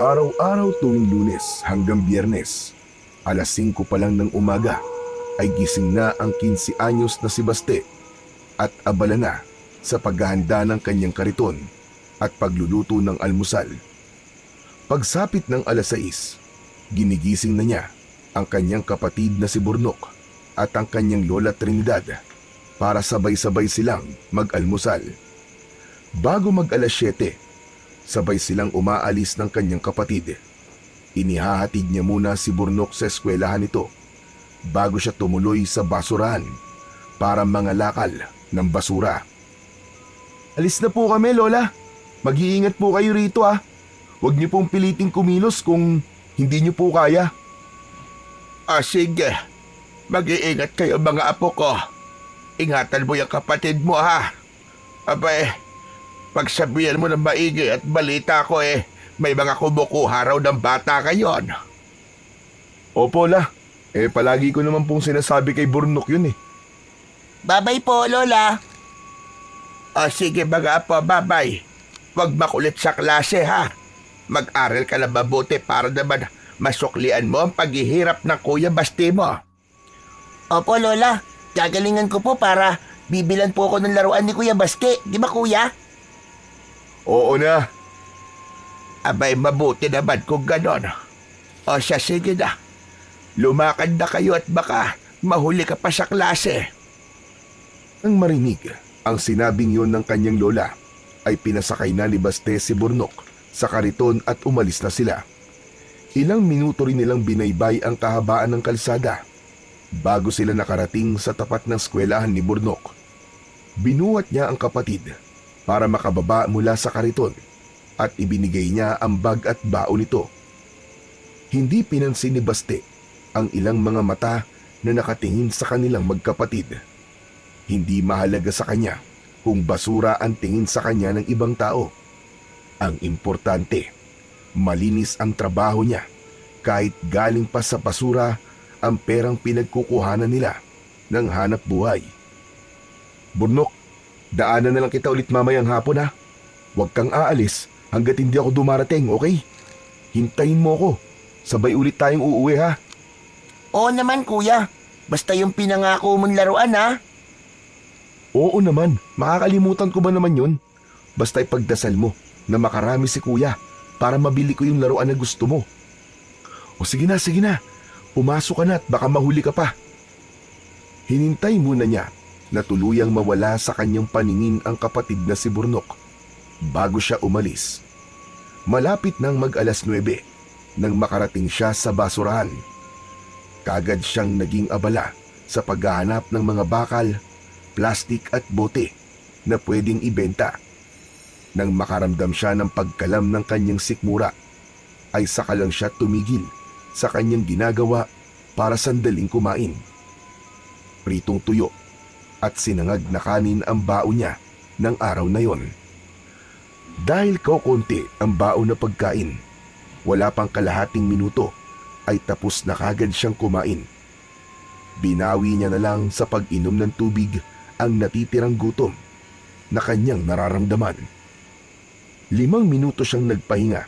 Araw-araw tuwing Lunes hanggang Biyernes, alas 5 pa lang ng umaga, ay gising na ang 15 anyos na si Baste at abala na sa paghahanda ng kanyang kariton at pagluluto ng almusal. Pagsapit ng alas 6, ginigising na niya ang kanyang kapatid na si Burnok at ang kanyang lola Trinidad para sabay-sabay silang mag-almusal. Bago mag-alas 7, sabay silang umaalis ng kanyang kapatid. Inihahatid niya muna si Burnok sa eskwelahan nito bago siya tumuloy sa basurahan para mangalakal ng basura. Alis na po kami, Lola. Mag-iingat po kayo rito ah. Huwag niyo pong piliting kumilos kung hindi niyo po kaya. Sige, mag-iingat kayo mga apo ko. Ingatan mo yung kapatid mo ha. Abay, pagsabihan mo ng maigi at balita ko may mga kumukuha raw ng bata ngayon. Opo, La. Palagi ko naman pong sinasabi kay Burnok yun eh. Babay po, Lola. Sige mga apo, babay. Huwag makulit sa klase ha. Mag-aral ka na mabuti para naman masuklian mo ang paghihirap ng Kuya Basti mo. Opo, Lola. Gagalingan ko po para bibilan po ako ng laruan ni Kuya Baste. Di ba, Kuya? Oo na. Abay, mabuti naman kung ganon. Sige na. Lumakad na kayo at baka mahuli ka pa sa klase. Nang marinig ang sinabing yon ng kanyang lola, ay pinasakay na ni Baste si Burnok sa kariton at umalis na sila. Ilang minuto rin nilang binaybay ang kahabaan ng kalsada bago sila nakarating sa tapat ng eskwelahan ni Burnok. Binuhat niya ang kapatid para makababa mula sa kariton at ibinigay niya ang bag at baon nito. Hindi pinansin ni Baste ang ilang mga mata na nakatingin sa kanilang magkapatid. Hindi mahalaga sa kanya kung basura ang tingin sa kanya ng ibang tao. Ang importante, malinis ang trabaho niya kahit galing pa sa basura ang perang pinagkukuhanan nila ng hanap buhay. Burnok, daanan na lang kita ulit mamayang hapon ha. Huwag kang aalis hanggat hindi ako dumarating, okay? Hintayin mo ako. Sabay ulit tayong uuwi ha. Oo naman, Kuya. Basta yung pinangako mong laruan, ha? Oo naman, makakalimutan ko ba naman yun? Basta ipagdasal mo na makarami si Kuya para mabili ko yung laruan na gusto mo. O sige na, sige na. Pumasok ka na at baka mahuli ka pa. Hinintay muna niya na tuluyang mawala sa kanyang paningin ang kapatid na si Burnok bago siya umalis. Malapit nang mag-alas 9 nang makarating siya sa basurahan. Kagad siyang naging abala sa paghahanap ng mga bakal, plastik at bote na pwedeng ibenta. Nang makaramdam siya ng pagkalam ng kanyang sikmura, ay saka lang siya tumigil sa kanyang ginagawa para sandaling kumain. Pritong tuyo at sinangag na kanin ang baon niya ng araw na yon. Dahil kaunti ang baon na pagkain, wala pang kalahating minuto ay tapos na kagad siyang kumain. Binawi niya na lang sa pag-inom ng tubig ang natitirang gutom na kanyang nararamdaman. 5 minuto siyang nagpahinga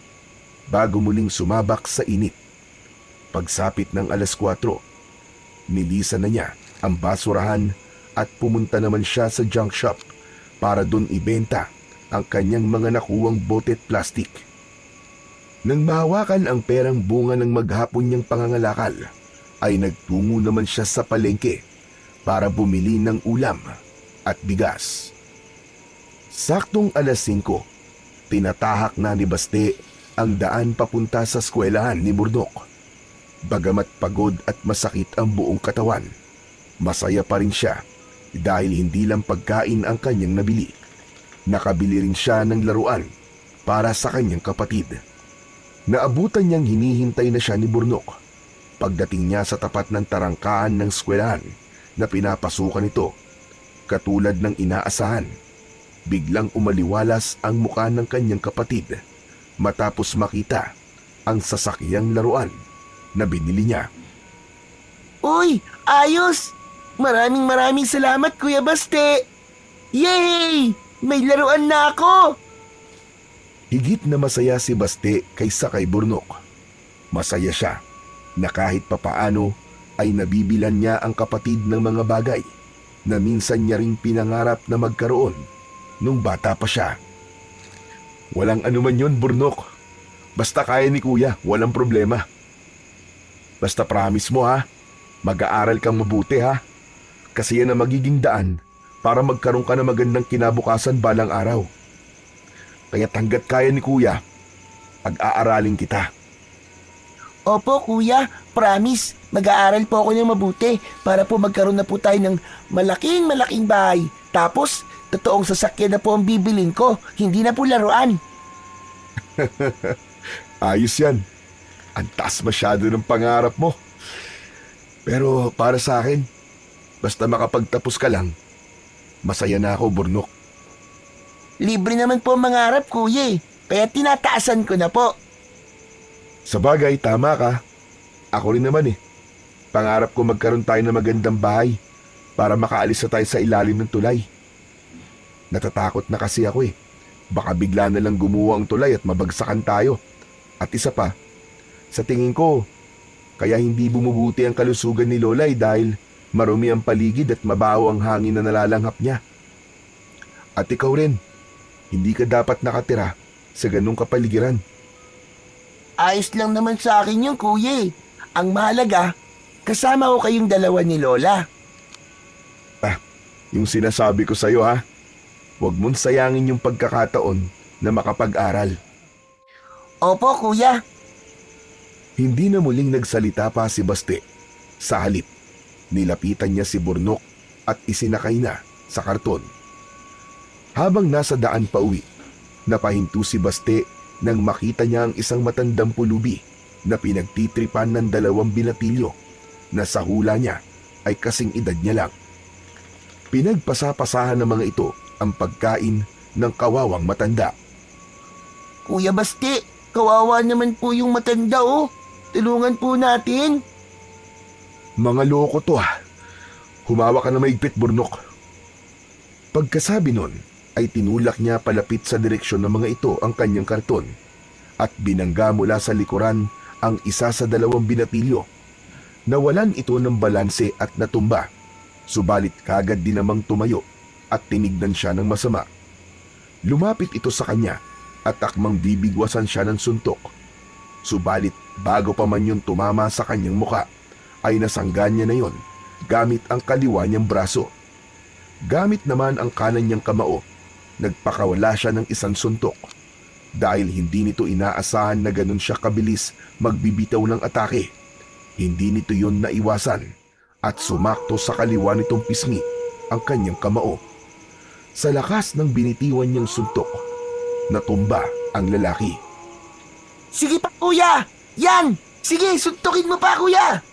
bago muling sumabak sa init. Pagsapit ng alas 4, nilisan na niya ang basurahan at pumunta naman siya sa junk shop para dun ibenta ang kanyang mga nakuwang bote at plastik. Nang mahawakan ang perang bunga ng maghapon niyang pangangalakal, ay nagtungo naman siya sa palengke para bumili ng ulam at bigas. Saktong alas 5, tinatahak na ni Baste ang daan papunta sa eskwelahan ni Burnok. Bagamat pagod at masakit ang buong katawan, masaya pa rin siya dahil hindi lang pagkain ang kanyang nabili. Nakabili rin siya ng laruan para sa kanyang kapatid. Naabutan niyang hinihintay na siya ni Burnok. Pagdating niya sa tapat ng tarangkaan ng eskwelahan na pinapasukan nito, katulad ng inaasahan, biglang umaliwalas ang mukha ng kanyang kapatid matapos makita ang sasakyang laruan na binili niya. Uy, ayos! Maraming salamat, Kuya Baste! Yay! May laruan na ako! Higit na masaya si Baste kaysa kay Burnok. Masaya siya na kahit papaano ay nabibilan niya ang kapatid ng mga bagay na minsan niya ring pinangarap na magkaroon nung bata pa siya. Walang anuman yun, Burnok. Basta kaya ni Kuya, walang problema. Basta promise mo ha, mag-aaral kang mabuti ha. Kasi yan ang magiging daan para magkaroon ka ng magandang kinabukasan balang araw. Kaya hanggat kaya ni Kuya, pag-aaralin kita. Opo, kuya. Promise. Mag-aaral po ako ng mabuti para po magkaroon na po tayo ng malaking bahay. Tapos, totoong sasakyan na po ang bibilin ko. Hindi na po laruan. Ayos yan. Ang taas masyado ng pangarap mo. Pero para sa akin, basta makapagtapos ka lang, masaya na ako, Burnok. Libre naman po ang mangarap, kuya. Kaya tinataasan ko na po. Sa bagay, tama ka. Ako rin naman eh. Pangarap ko magkaroon tayo ng magandang bahay para makaalis na tayo sa ilalim ng tulay. Natatakot na kasi ako eh. Baka bigla na lang gumuho ang tulay at mabagsakan tayo. At isa pa, sa tingin ko, kaya hindi bumubuti ang kalusugan ni Lolay dahil marumi ang paligid at mabaho ang hangin na nalalanghap niya. At ikaw rin, hindi ka dapat nakatira sa ganung kapaligiran. Ayos lang naman sa akin yung kuya. Ang mahalaga, kasama ko kayong dalawa ni Lola. Yung sinasabi ko sa'yo ha, huwag mong sayangin yung pagkakataon na makapag-aral. Opo, kuya. Hindi na muling nagsalita pa si Baste. Sa halip, nilapitan niya si Burnok at isinakay na sa karton. Habang nasa daan pa uwi, napahinto si Baste nang makita niya ang isang matandang pulubi na pinagtitripan ng 2 binatilyo na sa hula niya ay kasing edad niya lang. Pinagpasapasahan ng mga ito ang pagkain ng kawawang matanda. Kuya Baste, kawawa naman po yung matanda oh. Tulungan po natin. Mga loko to ha. Humawa ka na maigpit, Burnok. Pagkasabi nun, ay tinulak niya palapit sa direksyon ng mga ito ang kanyang karton at binangga mula sa likuran ang isa sa 2 binatilyo. Nawalan ito ng balanse at natumba, subalit kagad din namang tumayo at tinignan siya ng masama. Lumapit ito sa kanya at akmang bibigwasan siya ng suntok. Subalit bago pa man yun tumama sa kanyang muka, ay nasangga niya na yon gamit ang kaliwa niyang braso. Gamit naman ang kanan niyang kamao, nagpakawala siya ng isang suntok. Dahil hindi nito inaasahan na ganun siya kabilis magbibitaw ng atake, hindi nito yun naiwasan at sumakto sa kaliwa nitong pisngi ang kanyang kamao. Sa lakas ng binitiwan niyang suntok, natumba ang lalaki. Sige pa, kuya! Yan! Sige, suntukin mo pa, kuya!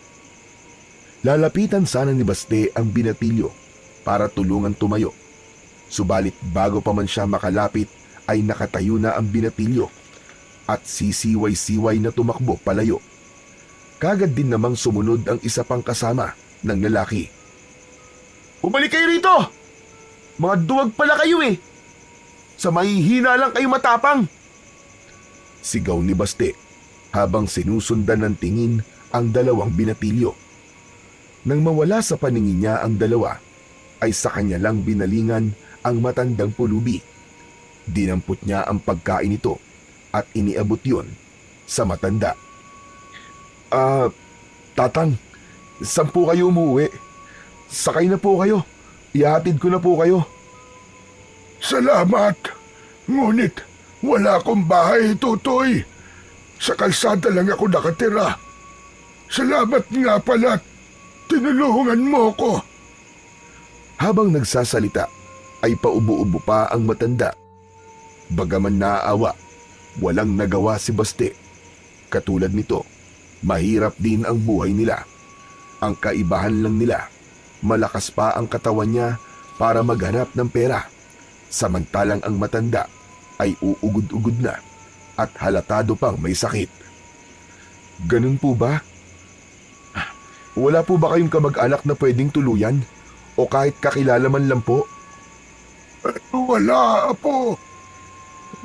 Lalapitan sana ni Baste ang binatilyo para tulungan tumayo. Subalit bago pa man siya makalapit ay nakatayo na ang binatilyo at sisiway-siway na tumakbo palayo. Kagad din namang sumunod ang isa pang kasama ng lalaki. "Bumalik kayo rito! Mga duwag pala kayo eh! Sa mahihina lang kayo matapang!" Sigaw ni Baste habang sinusundan ng tingin ang 2 binatilyo. Nang mawala sa paningin niya ang 2, ay sa kanya lang binalingan ang matandang pulubi. Dinampot niya ang pagkain nito at iniabot yon sa matanda. Tatang, saan po kayo umuwi? Sakay na po kayo. Ihatid ko na po kayo." Salamat. Ngunit wala akong bahay, Tutoy. Sa kalsada lang ako nakatira. Salamat nga pala. Tinulungan mo ko. Habang nagsasalita, ay paubo-ubo pa ang matanda. Bagaman naaawa, walang nagawa si Baste. Katulad nito, mahirap din ang buhay nila. Ang kaibahan lang nila, malakas pa ang katawan niya para maghanap ng pera. Samantalang ang matanda ay uugod-ugod na at halatado pang may sakit. Ganun po ba? Wala po ba kayong kamag-anak na pwedeng tuluyan? O kahit kakilala man lang po? Wala, Apo.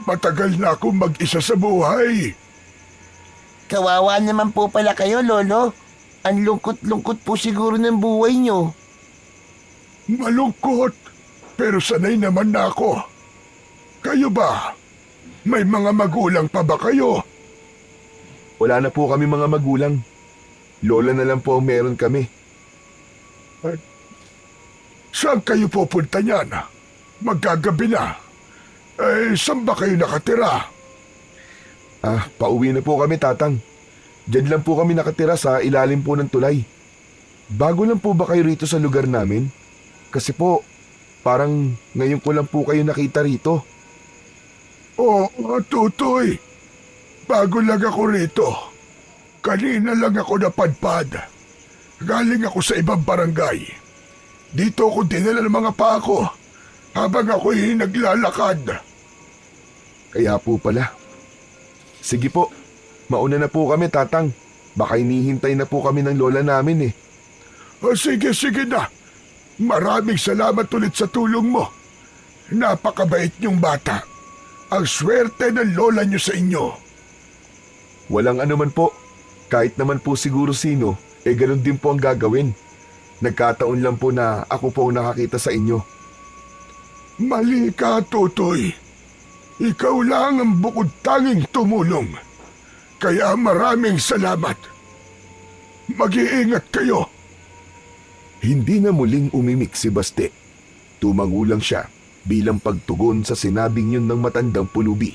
Matagal na akong mag-isa sa buhay. Kawawa naman po pala kayo, Lolo. Ang lungkot-lungkot po siguro ng buhay nyo. Malungkot, pero sanay naman na ako. Kayo ba? May mga magulang pa ba kayo? Wala na po kami mga magulang. Lola na lang po ang meron kami. Saan kayo pupunta niyan? Magkagabi na. Saan ba kayo nakatira? Pauwi na po kami, Tatang. Diyan lang po kami nakatira sa ilalim po ng tulay. Bago lang po ba kayo rito sa lugar namin? Kasi po, parang ngayon ko lang po kayo nakita rito. Tutoy. Bago lang ako rito. Kanina lang ako napadpad. Galing ako sa ibang barangay. Dito ako dinala ng mga pako habang ako'y naglalakad. Kaya po pala. Sige po, mauna na po kami, Tatang. Baka hinihintay na po kami ng lola namin eh. Sige na. Maraming salamat ulit sa tulong mo. Napakabait niyong bata. Ang swerte ng lola niyo sa inyo. Walang anuman po. Kahit naman po siguro sino, ganun din po ang gagawin. Nagkataon lang po na ako po ang nakakita sa inyo. Mali ka, Tutoy. Ikaw lang ang bukod tanging tumulong. Kaya maraming salamat. Mag-iingat kayo. Hindi na muling umimik si Baste. Tumango lang siya bilang pagtugon sa sinabing yun ng matandang pulubi.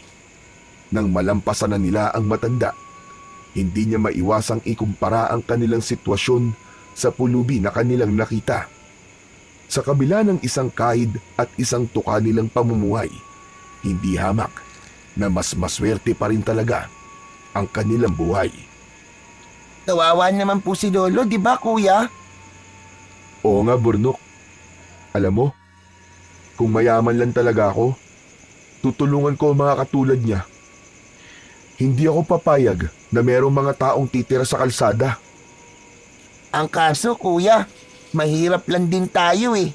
Nang malampasan na nila ang matanda, hindi niya maiwasang ikumpara ang kanilang sitwasyon sa pulubi na kanilang nakita. Sa kabila ng isang kahid at isang tuka nilang pamumuhay, hindi hamak na mas maswerte pa rin talaga ang kanilang buhay. Kawawa naman po si Lolo, di ba kuya? Oo nga, Burnok. Alam mo, kung mayaman lang talaga ako, tutulungan ko ang mga katulad niya. Hindi ako papayag na merong mga taong titira sa kalsada. Ang kaso kuya, mahirap lang din tayo eh.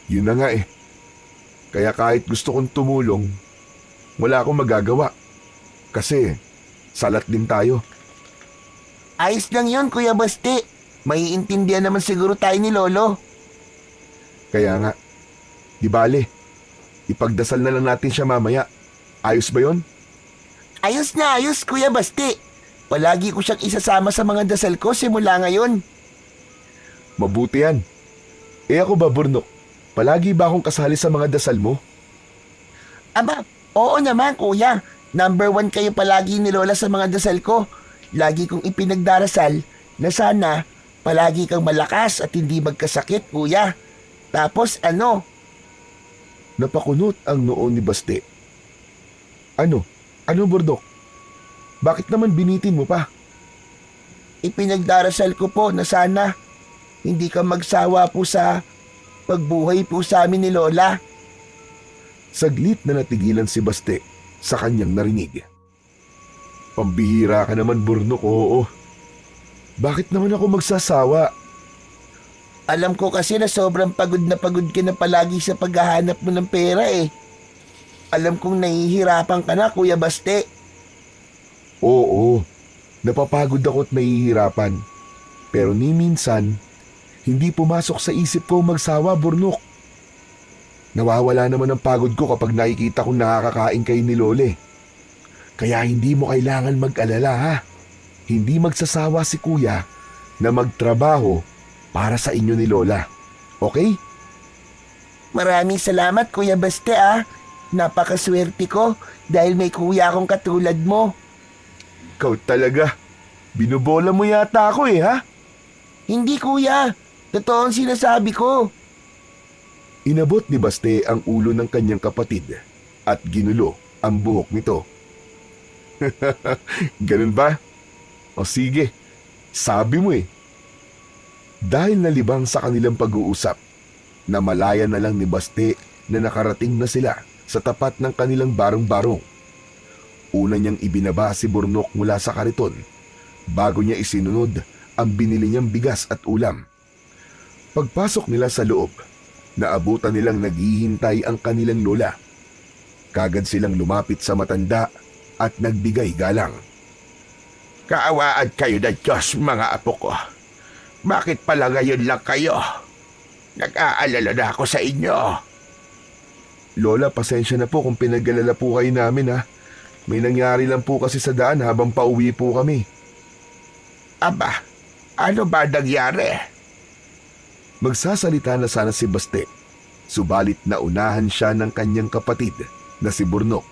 Yun na nga eh. Kaya kahit gusto kong tumulong, wala akong magagawa. Kasi salat din tayo. Ayos lang yun, Kuya Baste. Maiintindihan naman siguro tayo ni Lolo. Kaya nga, di bale, ipagdasal na lang natin siya mamaya. Ayos ba yon? Ayos na ayos, Kuya Baste. Palagi ko siyang isasama sa mga dasal ko simula ngayon. Mabuti yan. Ako ba, Burnok? Palagi ba akong kasali sa mga dasal mo? Aba, oo naman kuya. Number 1 kayo palagi ni Lola sa mga dasal ko. Lagi kong ipinagdarasal na sana palagi kang malakas at hindi magkasakit, kuya. Tapos ano? Napakunot ang noo ni Baste. Ano? Ano, Burnok? Bakit naman binitin mo pa? Ipinagdarasal ko po na sana hindi ka magsawa po sa pagbuhay po sa amin ni Lola. Saglit na natigilan si Baste sa kanyang narinig. Pambihira ka naman, Burnok, oo. Bakit naman ako magsasawa? Alam ko kasi na sobrang pagod ka na palagi sa paghahanap mo ng pera eh. Alam kong nahihirapan ka na, Kuya Baste. Oo, napapagod ako at nahihirapan. Pero ni minsan, hindi pumasok sa isip ko magsawa, Burnok. Nawawala naman ang pagod ko kapag nakikita kong nakakakain kayo ni Lole. Kaya hindi mo kailangan mag-alala ha. Hindi magsasawa si Kuya na magtrabaho para sa inyo ni Lola. Okay? Maraming salamat, Kuya Baste ah. Napakaswerte ko dahil may kuya akong katulad mo. Ikaw talaga. Binubola mo yata ako ha? Hindi kuya. Totoo ang sinasabi ko. Inabot ni Baste ang ulo ng kanyang kapatid at ginulo ang buhok nito. Ganun ba? O sige, sabi mo eh. Dahil nalibang sa kanilang pag-uusap, namalaya na lang ni Baste na nakarating na sila sa tapat ng kanilang barong-barong. Una niyang ibinaba si Burnok mula sa kariton bago niya isinunod ang binili niyang bigas at ulam. Pagpasok nila sa loob, naabutan nilang naghihintay ang kanilang lola. Kagad silang lumapit sa matanda at nagbigay galang. Kaawaan kayo ng Diyos, mga apo ko. Bakit pala ngayon lang kayo? Nag-aalala na ako sa inyo. Lola, pasensya na po kung pinag-alala po kayo namin ha. May nangyari lang po kasi sa daan habang pauwi po kami. Aba, ano ba nangyari? Magsasalita na sana si Baste, subalit naunahan siya ng kanyang kapatid na si Burnok.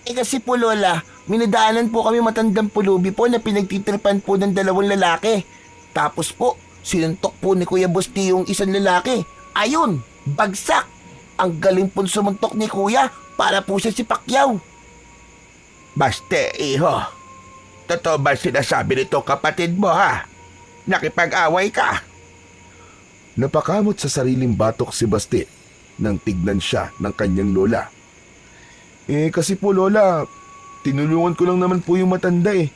Kasi po Lola, minadaanan po kami matandang pulubi po na pinagtitripan po ng dalawang lalaki. Tapos po, sinuntok po ni Kuya Busti yung isang lalaki. Ayun, bagsak! Ang galing pong sumuntok ni Kuya para po siya si Pacquiao. Baste, iho. Totoo ba sinasabi nito kapatid mo, ha? Nakipag-away ka? Napakamot sa sariling batok si Baste nang tignan siya ng kanyang lola. Kasi po Lola, tinulungan ko lang naman po yung matanda eh.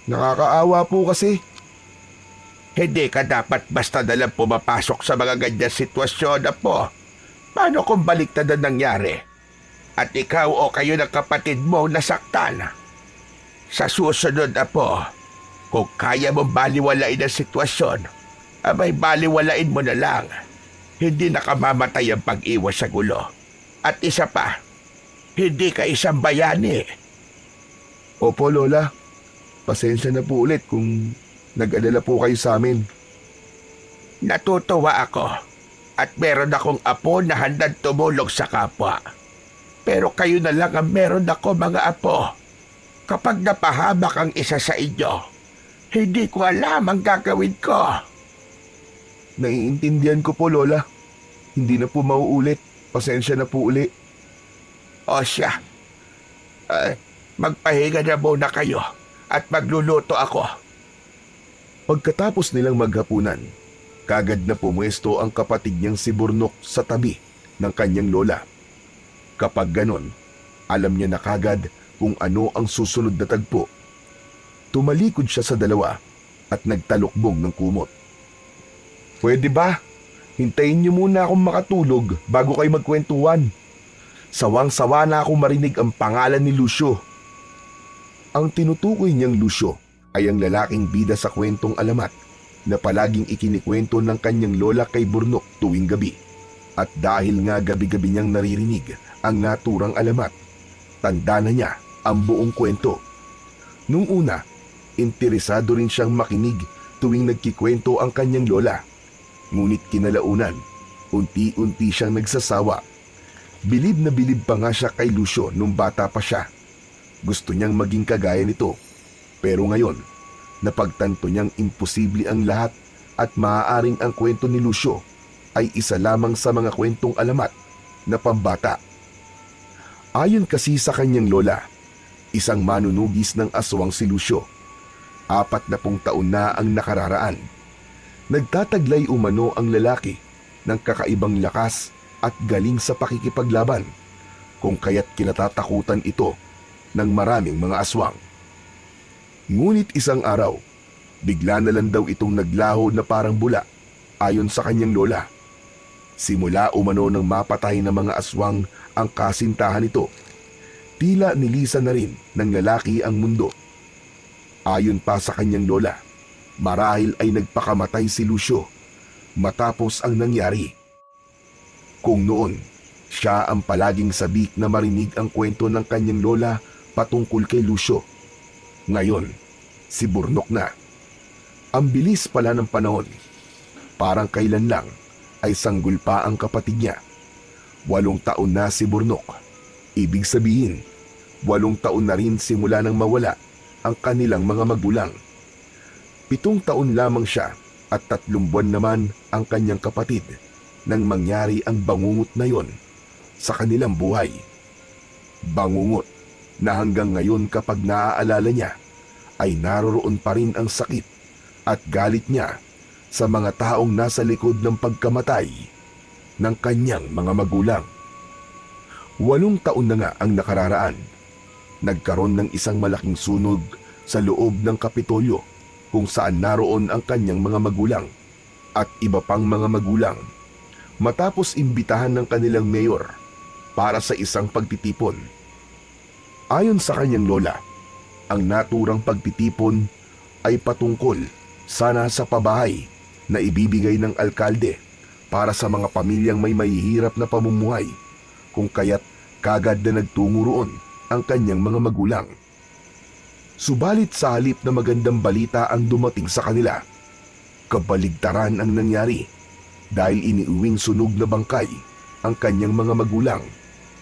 Nakakaawa po kasi. Hindi ka dapat basta nalang pumapasok sa mga ganyan sitwasyon, apo. Paano kung baliktad ang nangyari? At ikaw o kayo ng kapatid mo nasaktan? Sa susunod, apo, kung kaya mong baliwalain ang sitwasyon, abay baliwalain mo na lang. Hindi nakamamatay ang pag-iwas sa gulo. At isa pa, hindi ka isang bayani. Opo Lola, pasensya na po ulit kung nag-alala po kayo sa amin. Natutuwa ako at meron akong apo na handang tumulong sa kapwa. Pero kayo na lang ang meron ako, mga apo. Kapag napahamak ang isa sa inyo, hindi ko alam ang gagawin ko. Naiintindihan ko po Lola. Hindi na po mauulit. Pasensya na po uli. O siya, magpahinga na muna kayo at magluluto ako. Pagkatapos nilang maghapunan, kagad na pumuesto ang kapatid niyang si Burnok sa tabi ng kanyang lola. Kapag ganon, alam niya na kagad kung ano ang susunod na tagpo. Tumalikod siya sa dalawa at nagtalukbong ng kumot. Pwede ba? Hintayin niyo muna akong makatulog bago kayo magkwentuhan. Sawang-sawa na akong marinig ang pangalan ni Lucio. Ang tinutukoy niyang Lucio ay ang lalaking bida sa kwentong alamat na palaging ikinikwento ng kanyang lola kay Burnok tuwing gabi. At dahil nga gabi-gabi niyang naririnig ang naturang alamat, tanda na niya ang buong kwento. Nung una, interesado rin siyang makinig tuwing nagkikwento ang kanyang lola. Ngunit kinalaunan, unti-unti siyang nagsasawa. Bilib na bilib pa nga siya kay Lucio nung bata pa siya. Gusto niyang maging kagaya nito. Pero ngayon, napagtanto niyang imposible ang lahat at maaaring ang kwento ni Lucio ay isa lamang sa mga kwentong alamat na pambata. Ayon kasi sa kanyang lola, isang manunugis ng aswang si Lucio. 40 taon na ang nakararaan. Nagtataglay umano ang lalaki ng kakaibang lakas at galing sa pakikipaglaban, kung kaya't kinatatakutan ito ng maraming mga aswang. Ngunit isang araw, bigla na lang daw itong naglaho na parang bula ayon sa kanyang lola. Simula umano ng mapatay na mga aswang ang kasintahan nito, tila nilisan na rin ng lalaki ang mundo. Ayon pa sa kanyang lola, marahil ay nagpakamatay si Lucio matapos ang nangyari. Kung noon, siya ang palaging sabik na marinig ang kwento ng kanyang lola patungkol kay Lucio. Ngayon, si Burnok na. Ang bilis pala ng panahon. Parang kailan lang ay sanggol pa ang kapatid niya. 8 taon na si Burnok. Ibig sabihin, 8 taon na rin simula nang mawala ang kanilang mga magulang. 7 taon lamang siya at 3 buwan naman ang kanyang kapatid nang mangyari ang bangungot na yon sa kanilang buhay. Bangungot na hanggang ngayon kapag naaalala niya ay naroroon pa rin ang sakit at galit niya sa mga taong nasa likod ng pagkamatay ng kanyang mga magulang. 8 taon na nga ang nakararaan. Nagkaroon ng isang malaking sunog sa loob ng Kapitolyo kung saan naroon ang kanyang mga magulang at iba pang mga magulang. Matapos imbitahan ng kanilang mayor, para sa isang pagtitipon. Ayon sa kanyang lola, ang naturang pagtitipon ay patungkol sa nasa pabahay na ibibigay ng alkalde para sa mga pamilyang may mahihirap na pamumuhay, kung kaya't kagad na nagtungo roon ang kanyang mga magulang. Subalit sa halip na magandang balita ang dumating sa kanila, kabaligtaran ang nangyari dahil iniuwing sunog na bangkay ang kanyang mga magulang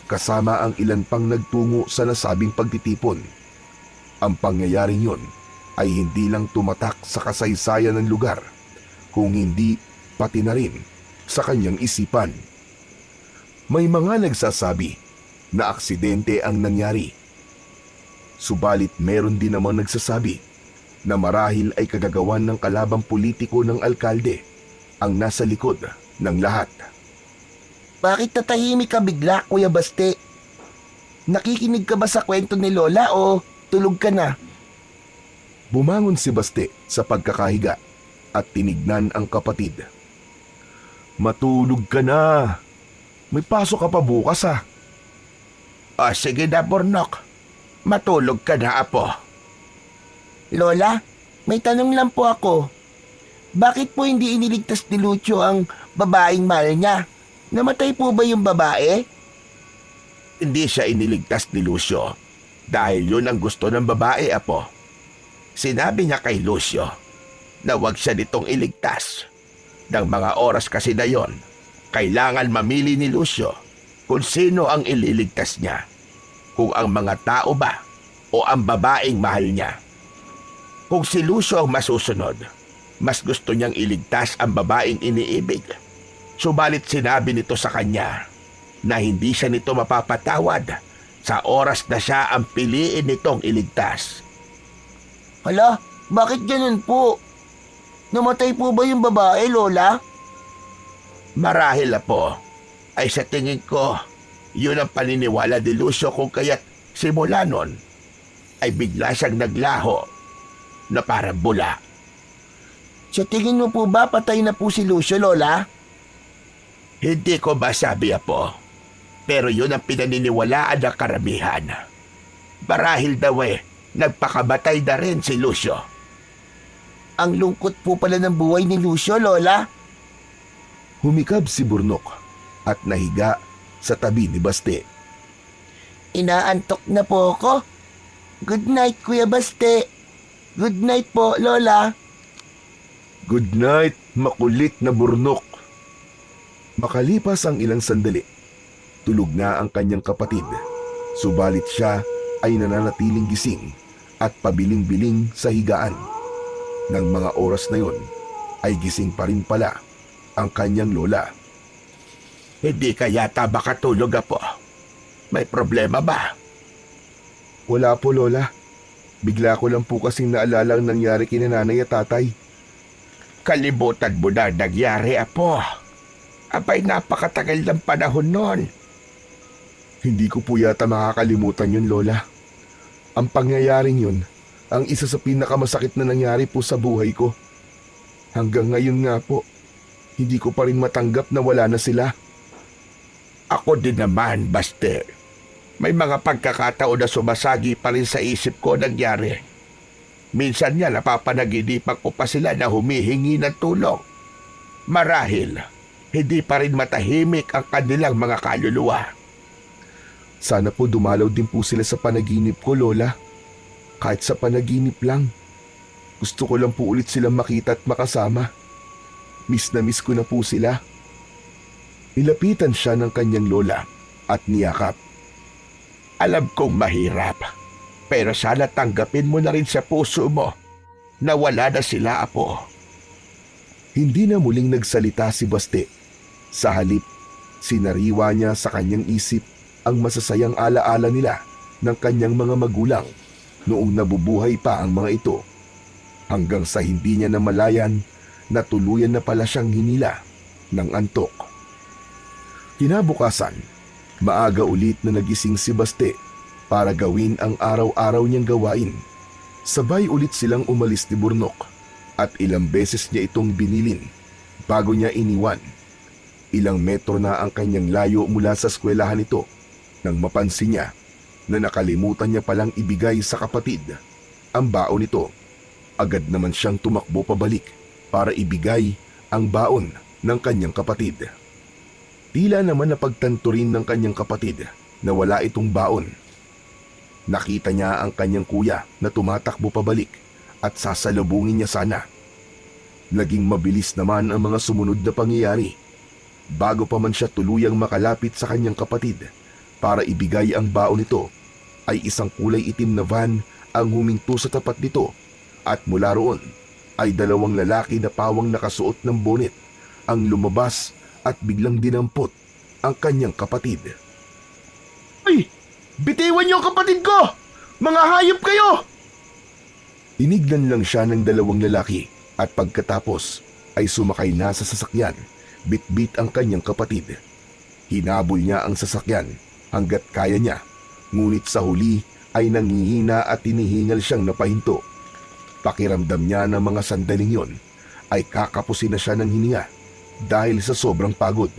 kasama ang ilan pang nagtungo sa nasabing pagtitipon. Ang pangyayaring yon ay hindi lang tumatak sa kasaysayan ng lugar, kung hindi pati na rin sa kanyang isipan. May mga nagsasabi na aksidente ang nangyari. Subalit meron din namang nagsasabi na marahil ay kagagawan ng kalabang politiko ng alkalde ang nasa likod ng lahat. Bakit natahimik ka bigla, Kuya Baste? Nakikinig ka ba sa kwento ni Lola o tulog ka na? Bumangon si Baste sa pagkakahiga at tinignan ang kapatid. Matulog ka na. May pasok ka pa bukas ah. O sige na, Burnok. Matulog ka na, apo. Lola, may tanong lang po ako. Bakit po hindi iniligtas ni Lucio ang babaeng mahal niya? Namatay po ba yung babae? Hindi siya iniligtas ni Lucio dahil yun ang gusto ng babae, apo. Sinabi niya kay Lucio na huwag siya nitong iligtas. Ng mga oras kasi na yon, kailangan mamili ni Lucio kung sino ang ililigtas niya. Kung ang mga tao ba o ang babaeng mahal niya. Kung si Lucio ang masusunod, mas gusto niyang iligtas ang babaeng iniibig. Subalit sinabi nito sa kanya na hindi siya nito mapapatawad sa oras na siya ang piliin nitong iligtas. Hala, bakit ganun po? Namatay po ba yung babae, Lola? Marahil po, ay sa tingin ko, yun ang paniniwala ni Lucio kung kaya't simula nun ay bigla siyang naglaho na parang bula. Sa tingin mo po ba patay na po si Lucio, Lola? Hindi ko masabi, apo. Pero yun ang pinaniniwalaan ng karamihan. Marahil daw nagpakabatay na rin si Lucio. Ang lungkot po pala ng buhay ni Lucio, Lola. Humikab si Burnok at nahiga sa tabi ni Baste. Inaantok na po ako. Good night, Kuya Baste. Good night po, Lola. Good night, makulit na Burnok. Makalipas ang ilang sandali, tulog na ang kanyang kapatid. Subalit siya ay nananatiling gising at pabiling-biling sa higaan. Nang mga oras na yon, ay gising pa rin pala ang kanyang lola. Hindi ka yata makatulog, apo. May problema ba? Wala po, Lola. Bigla ko lang po kasing naalala ang nangyari kina nanay at tatay. Kalibutan mo na nangyari, apo. Abay, napakatagal ng panahon nun. Hindi ko po yata makakalimutan yun, Lola. Ang pangyayaring yun, ang isa sa pinakamasakit na nangyari po sa buhay ko. Hanggang ngayon nga po, hindi ko pa rin matanggap na wala na sila. Ako din naman, Baste. May mga pagkakataon na sumasagi pa rin sa isip ko nangyari. Minsan nga napapanaginipan ko pa sila na humihingi ng tulong. Marahil, hindi pa rin matahimik ang kanilang mga kaluluwa. Sana po dumalaw din po sila sa panaginip ko, Lola. Kahit sa panaginip lang. Gusto ko lang po ulit silang makita at makasama. Miss na miss ko na po sila. Nilapitan siya ng kanyang lola at niyakap. Alam kong mahirap, pero sana tanggapin mo na rin sa puso mo na wala na sila, apo. Hindi na muling nagsalita si Baste. Sa halip, sinariwa niya sa kanyang isip ang masasayang alaala nila ng kanyang mga magulang noong nabubuhay pa ang mga ito, hanggang sa hindi niya namalayan na tuluyan na pala siyang hinila ng antok. Kinabukasan, maaga ulit na nagising si Baste para gawin ang araw-araw niyang gawain. Sabay ulit silang umalis ni Burnok at ilang beses niya itong binilin bago niya iniwan. Ilang metro na ang kanyang layo mula sa eskwelahan nito Nang mapansin niya na nakalimutan niya palang ibigay sa kapatid ang baon nito, agad naman siyang tumakbo pabalik para ibigay ang baon ng kanyang kapatid. Tila naman napagtanto rin ng kanyang kapatid na wala itong baon. Nakita niya ang kanyang kuya na tumatakbo pabalik at sasalubungin niya sana. Naging mabilis naman ang mga sumunod na pangyayari. Bago pa man siya tuluyang makalapit sa kanyang kapatid para ibigay ang baon nito, ay isang kulay itim na van ang huminto sa tapat nito at mula roon ay dalawang lalaki na pawang nakasuot ng bonnet ang lumabas at biglang dinampot ang kanyang kapatid. Ay! Bitiwan niyo ang kapatid ko! Mga hayop kayo! Tinignan lang siya ng dalawang lalaki at pagkatapos ay sumakay na sa sasakyan, bitbit ang kanyang kapatid. Hinabol niya ang sasakyan hanggat kaya niya, ngunit sa huli ay nangihina at tinihingal siyang napahinto. Pakiramdam niya ng mga sandaling yon ay kakapusin na siya ng hininga dahil sa sobrang pagod.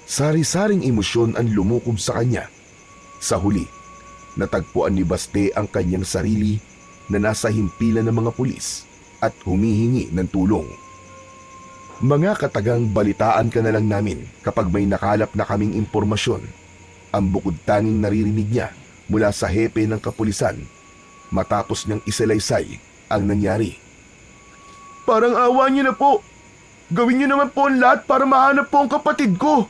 Sari-saring emosyon ang lumukob sa kanya. Sa huli, natagpuan ni Baste ang kanyang sarili na nasa himpilan ng mga pulis at humihingi ng tulong. Mga katagang balitaan ka na lang namin kapag may nakalap na kaming impormasyon. Ang bukod tanging naririnig niya mula sa hepe ng kapulisan matapos niyang isalaysay ang nangyari. Parang awa niyo na po. Gawin niyo naman po ang lahat para mahanap po ang kapatid ko.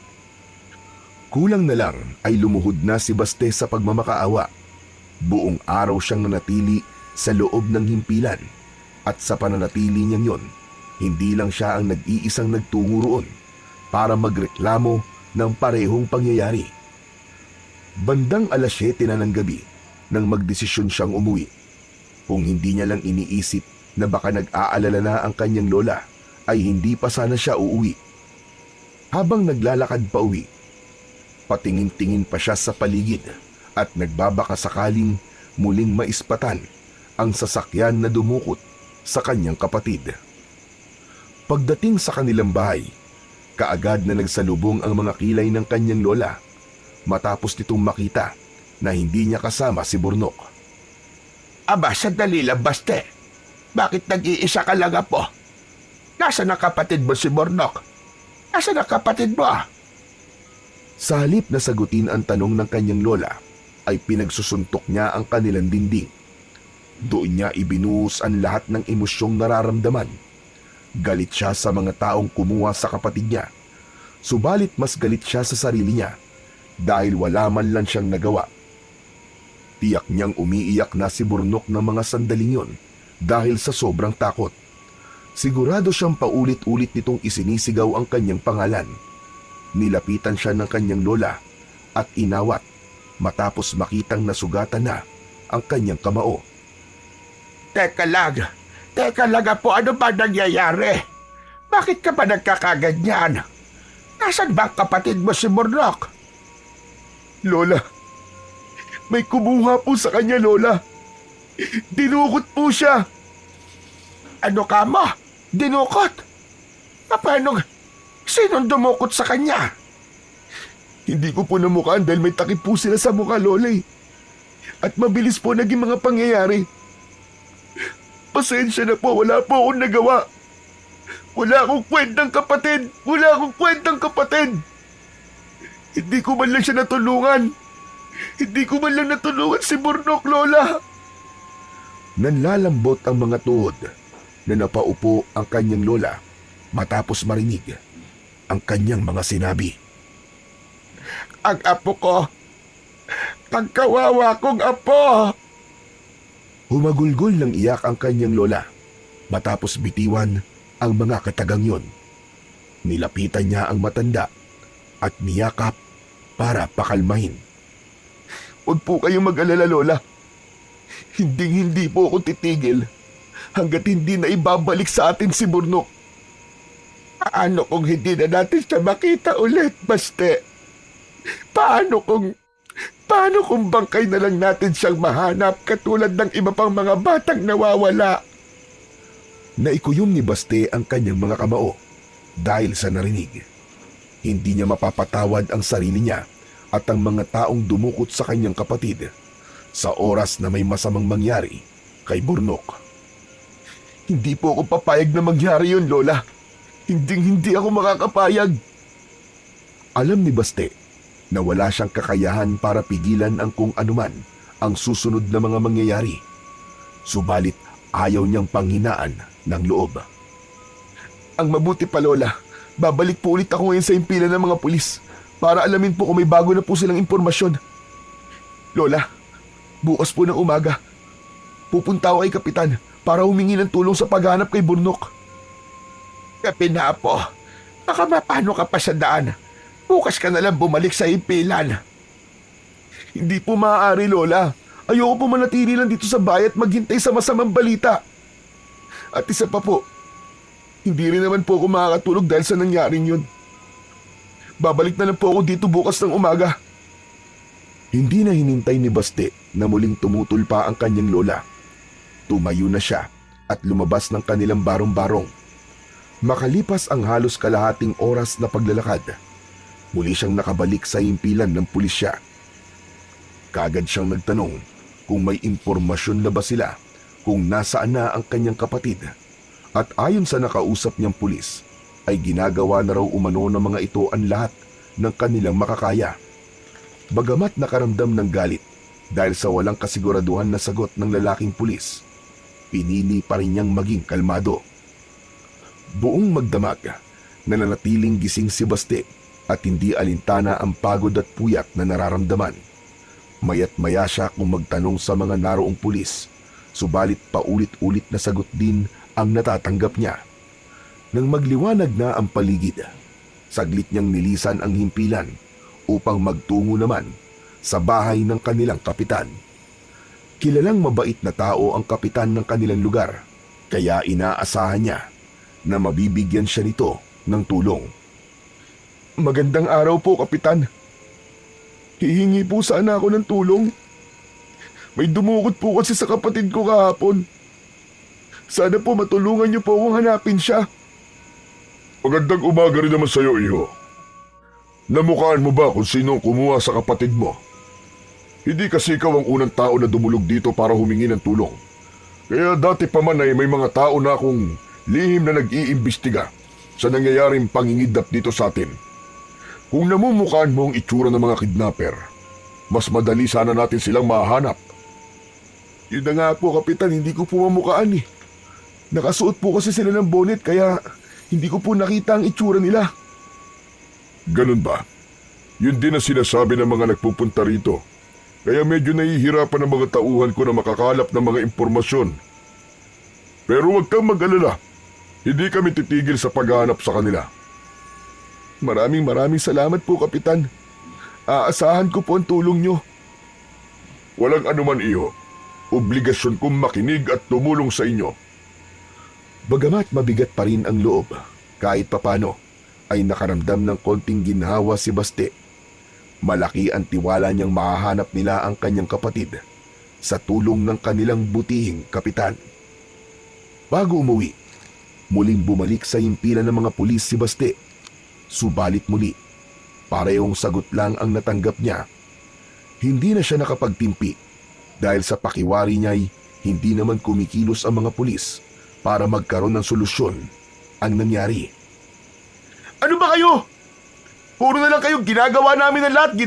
Kulang na lang ay lumuhod na si Baste sa pagmamakaawa. Buong araw siyang nanatili sa loob ng himpilan at sa pananatili niyang yon, hindi lang siya ang nag-iisang nagtungo roon para magreklamo ng parehong pangyayari. Bandang 7:00 na ng gabi nang magdesisyon siyang umuwi. Kung hindi niya lang iniisip na baka nag-aalala na ang kanyang lola, ay hindi pa sana siya uuwi. Habang naglalakad pa uwi, patingin-tingin pa siya sa paligid at nagbabaka sakaling muling maispatan ang sasakyan na dumukot sa kanyang kapatid. Pagdating sa kanilang bahay, kaagad na nagsalubong ang mga kilay ng kanyang lola matapos nitong makita na hindi niya kasama si Burnok. Aba, sandali lang, Baste. Bakit nag-iisa ka lang, apo? Nasaan ang kapatid mo si Burnok? Nasaan ang kapatid mo? Sa halip na sagutin ang tanong ng kanyang lola, ay pinagsusuntok niya ang kanilang dingding. Doon niya ibinuhos ang lahat ng emosyong nararamdaman. Galit siya sa mga taong kumuha sa kapatid niya. Subalit mas galit siya sa sarili niya dahil wala man lang siyang nagawa. Tiyak niyang umiiyak na si Burnok ng mga sandaling yon dahil sa sobrang takot. Sigurado siyang paulit-ulit nitong isinisigaw ang kanyang pangalan. Nilapitan siya ng kanyang lola at inawat matapos makitang nasugatan na ang kanyang kamao. Teka lang, apo, ano ba nangyayari? Bakit ka ba nagkakaganyan? Nasaan ba ang kapatid mo si Burnok? Lola, may kumuha po sa kanya, Lola. Dinukot po siya. Ano ka mo? Dinukot? Paano? Sinong dumukot sa kanya? Hindi ko po namukhaan dahil may takip po sila sa mukha, Lola. At mabilis po naging mga pangyayari. Pasensya na po, wala po akong nagawa. Wala akong kwentang kapatid. Wala akong kwentang kapatid. Hindi ko man lang siya natulungan. Hindi ko man lang natulungan si Burnok, Lola. Nanlalambot ang mga tuhod na napaupo ang kanyang lola matapos marinig ang kanyang mga sinabi. Ang apo ko. Ang kawawa kong apo. Humagulgol ng iyak ang kanyang lola matapos bitiwan ang mga katagang yon. Nilapitan niya ang matanda at niyakap para pakalmahin. Huwag po kayong mag-alala, Lola. Hindi po ako titigil hanggat hindi na ibabalik sa atin si Burnok. Paano kung hindi na natin siya makita ulit, Baste? Paano kung bangkay na lang natin siyang mahanap katulad ng iba pang mga batang nawawala? Naikuyom ni Baste ang kanyang mga kamao dahil sa narinig. Hindi niya mapapatawad ang sarili niya at ang mga taong dumukot sa kanyang kapatid sa oras na may masamang mangyari kay Burnok. Hindi po ako papayag na mangyari yun, Lola. Hindi ako makakapayag. Alam ni Baste na wala siyang kakayahan para pigilan ang kung anuman ang susunod na mga mangyayari. Subalit ayaw niyang panghinaan ng loob. Ang mabuti pa, Lola, babalik po ulit ako ngayon sa impilan ng mga pulis para alamin po kung may bago na po silang impormasyon. Lola, bukas po ng umaga, pupunta ako kay Kapitan para humingi ng tulong sa paghanap kay Burnok. Kapi na, Apo. Baka mapano ka pa sa daan. Bukas ka na lang bumalik sa impilan. Hindi po maaari, Lola. Ayoko po manatili lang dito sa bahay at maghintay sa masamang balita. At isa pa po, hindi rin naman po ako makakatulog dahil sa nangyaring yun. Babalik na lang po ako dito bukas ng umaga. Hindi na hinintay ni Baste na muling tumutol pa ang kanyang lola. Tumayo na siya at lumabas ng kanilang barong-barong. Makalipas ang halos kalahating oras na paglalakad, muli siyang nakabalik sa impilan ng pulisya. Kaagad siyang nagtanong kung may impormasyon na ba sila kung nasaan na ang kanyang kapatid. At ayon sa nakausap niyang pulis, ay ginagawa na raw umano ng mga ito ang lahat ng kanilang makakaya. Bagamat nakaramdam ng galit dahil sa walang kasiguraduhan na sagot ng lalaking pulis, pinili pa rin niyang maging kalmado. Buong magdamag, nananatiling gising si Baste at hindi alintana ang pagod at puyat na nararamdaman. Maya't maya siya kung magtanong sa mga naroong pulis, subalit paulit-ulit na sagot din ang natatanggap niya. Nang magliwanag na ang paligid, saglit niyang nilisan ang himpilan upang magtungo naman sa bahay ng kanilang kapitan. Kilalang mabait na tao ang kapitan ng kanilang lugar, kaya inaasahan niya na mabibigyan siya nito ng tulong. Magandang araw po, Kapitan. Hihingi po sana ako ng tulong. May dumukot po kasi sa kapatid ko kahapon. Sana po matulungan niyo po akong hanapin siya. Magandang umaga rin naman sa iyo, iho. Namukhaan mo ba kung sino ang kumuha sa kapatid mo? Hindi kasi ikaw ang unang tao na dumulog dito para humingi ng tulong. Kaya dati pa man ay may mga tao na akong lihim na nag-iimbestiga sa nangyayaring pangingidnap dito sa atin. Kung namumukhaan mo ang itsura ng mga kidnapper, mas madali sana natin silang mahanap. Yun na nga po, Kapitan, hindi ko po mamukhaan eh. Nakasuot po kasi sila ng bonnet kaya hindi ko po nakita ang itsura nila. Ganun ba? Yun din ang sinasabi ng mga nagpupunta rito. Kaya medyo nahihirapan ang mga tauhan ko na makakalap ng mga impormasyon. Pero huwag kang mag-alala. Hindi kami titigil sa paghahanap sa kanila. Maraming salamat po, Kapitan. Aasahan ko po ang tulong nyo. Walang anuman, iho. Obligasyon kong makinig at tumulong sa inyo. Bagamat mabigat pa rin ang loob, kahit papano, ay nakaramdam ng konting ginhawa si Baste. Malaki ang tiwala niyang mahahanap nila ang kanyang kapatid sa tulong ng kanilang butihing kapitan. Bago umuwi, muling bumalik sa himpilan ng mga pulis si Baste. Subalit muli, parehong sagot lang ang natanggap niya. Hindi na siya nakapagtimpi dahil sa pakiwari niya'y hindi naman kumikilos ang mga pulis para magkaroon ng solusyon ang nangyari. Ano ba kayo? Puro na lang kayo, ginagawa namin ang lahat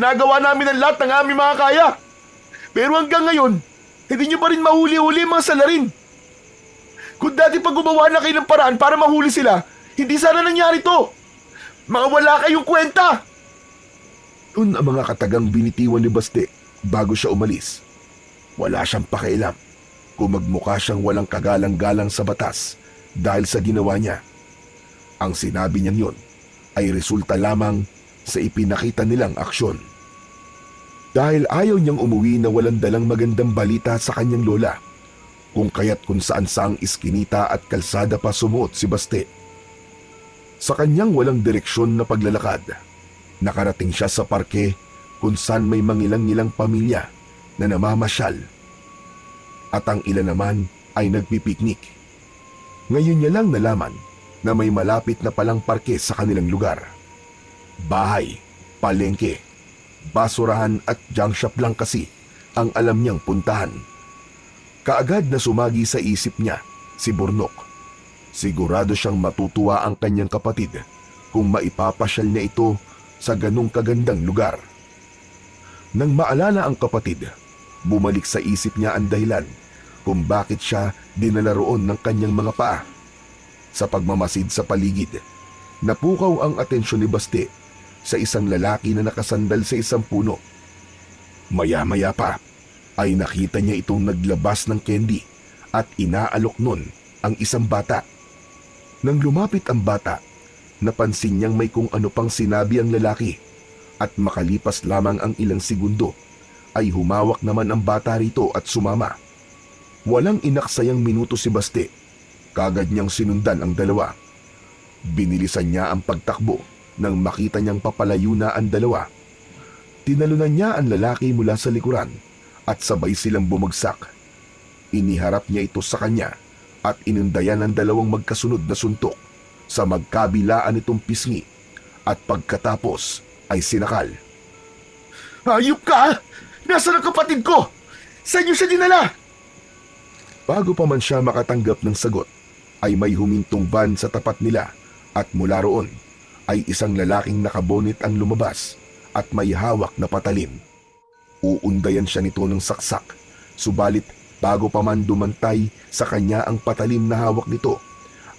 ng aming mga kaya. Pero hanggang ngayon, hindi nyo pa rin mahuli-huli mga salarin. Kung dati pa gumawa na kayo ng paraan para mahuli sila, hindi sana nangyari to. Mga wala kayong kwenta. Yun ang mga katagang binitiwan ni Baste bago siya umalis. Wala siyang pakialam kung magmukha siyang walang kagalang-galang sa batas dahil sa ginawa niya. Ang sinabi niyang yun ay resulta lamang sa ipinakita nilang aksyon. Dahil ayaw niyang umuwi na walang dalang magandang balita sa kanyang lola, kung kaya't kung saan-saang iskinita at kalsada pa sumuot si Baste. Sa kanyang walang direksyon na paglalakad, nakarating siya sa parke kung saan may mangilang-ilang pamilya na namamasyal. At ang ilan naman ay nagpipiknik. Ngayon niya lang nalaman na may malapit na palang parke sa kanilang lugar. Bahay, palengke, basurahan at junk shop lang kasi ang alam niyang puntahan. Kaagad na sumagi sa isip niya si Burnok. Sigurado siyang matutuwa ang kanyang kapatid kung maipapasyal niya ito sa ganong kagandang lugar. Nang maalala ang kapatid, bumalik sa isip niya ang dahilan kung bakit siya dinala roon ng kanyang mga paa. Sa pagmamasid sa paligid, napukaw ang atensyon ni Baste sa isang lalaki na nakasandal sa isang puno. Maya-maya pa ay nakita niya itong naglabas ng candy at inaalok nun ang isang bata. Nang lumapit ang bata, napansin niyang may kung ano pang sinabi ang lalaki at makalipas lamang ang ilang segundo ay humawak naman ang bata rito at sumama. Walang inaksayang minuto si Baste, kagad niyang sinundan ang dalawa. Binilisan niya ang pagtakbo nang makita niyang papalayo na ang dalawa. Tinalunan niya ang lalaki mula sa likuran at sabay silang bumagsak. Iniharap niya ito sa kanya at inundayan ang dalawang magkasunod na suntok sa magkabilaan nitong pisngi at pagkatapos ay sinakal. Hayop ka! Nasaan ang kapatid ko? Saan niyo siya dinala? Bago pa man siya makatanggap ng sagot, ay may humintong van sa tapat nila at mula roon ay isang lalaking nakabonit ang lumabas at may hawak na patalim. Uundayan siya nito ng saksak, subalit bago pa man dumantay sa kanya ang patalim na hawak nito,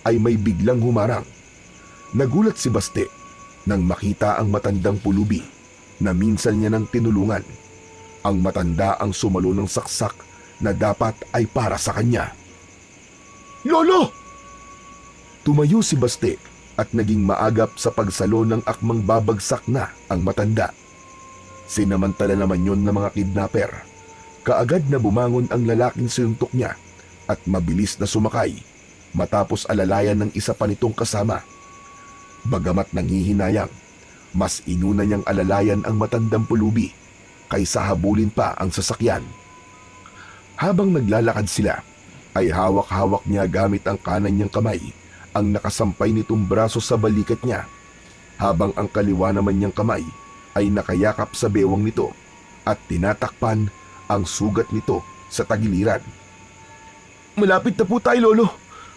ay may biglang humarang. Nagulat si Baste nang makita ang matandang pulubi na minsan niya nang tinulungan. Ang matanda ang sumalo ng saksak na dapat ay para sa kanya. Lolo! Tumayo si Baste at naging maagap sa pagsalo ng akmang babagsak na ang matanda. Sinamantala naman yon ng mga kidnapper. Kaagad na bumangon ang lalaking sinuntok niya at mabilis na sumakay matapos alalayan ng isa pa nitong kasama. Bagamat nanghihinayang, mas inuna niyang alalayan ang matandang pulubi kaysa habulin pa ang sasakyan. Habang naglalakad sila, ay hawak-hawak niya gamit ang kanan niyang kamay ang nakasampay nitong braso sa balikat niya, habang ang kaliwa naman niyang kamay ay nakayakap sa bewang nito at tinatakpan ang sugat nito sa tagiliran. Malapit na po tayo, Lolo.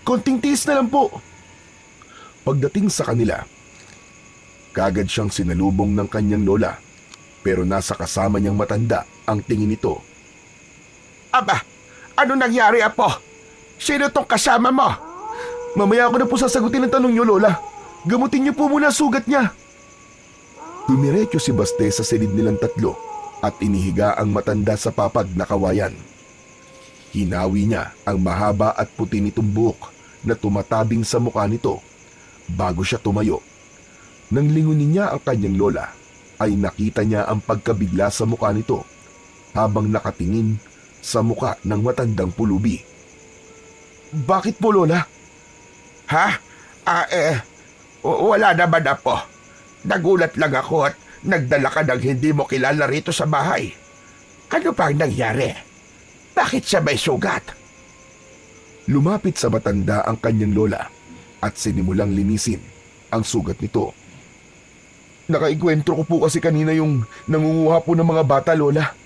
Konting tiis na lang po. Pagdating sa kanila, kagad siyang sinalubong ng kanyang lola, pero nasa kasama niyang matanda ang tingin nito. Aba, ano nangyari, Apo? Sino tong kasama mo? Mamaya ako na po sasagutin ang tanong niyo, Lola. Gamutin niyo po muna ang sugat niya. Dumiretso si Baste sa silid nilang tatlo at inihiga ang matanda sa papag na kawayan. Hinawi niya ang mahaba at puti nitong buhok na tumatabing sa mukha nito bago siya tumayo. Nang lingunin niya ang kanyang lola, ay nakita niya ang pagkabigla sa mukha nito habang nakatingin sa mukha ng matandang pulubi. Bakit po, Lola? Ha? Wala naman, Apo. Nagulat lang ako at nagdala ka ng hindi mo kilala rito sa bahay. Ano pa ang nangyari? Bakit siya may sugat? Lumapit sa matanda ang kanyang lola at sinimulang linisin ang sugat nito. Nakaikwentro ko po kasi kanina yung nangunguha po ng mga bata, Lola.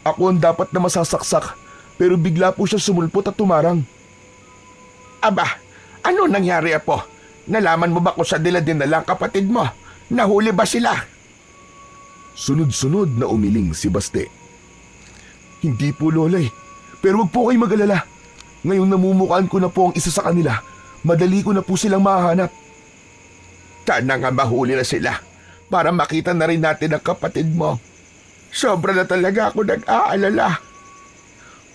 Ako ang dapat na masasaksak, pero bigla po siya sumulpot at tumarang. Aba, ano nangyari, Apo? Nalaman mo ba kung saan nila dinala ang kapatid mo? Nahuli ba sila? Sunod-sunod na umiling si Baste. Hindi po, Lola eh. Pero wag po kayo mag-alala. Ngayong namumukaan ko na po ang isa sa kanila, madali ko na po silang mahahanap. Sana nga mahuli na sila para makita na rin natin ang kapatid mo. Sobra na talaga ako nag-aalala.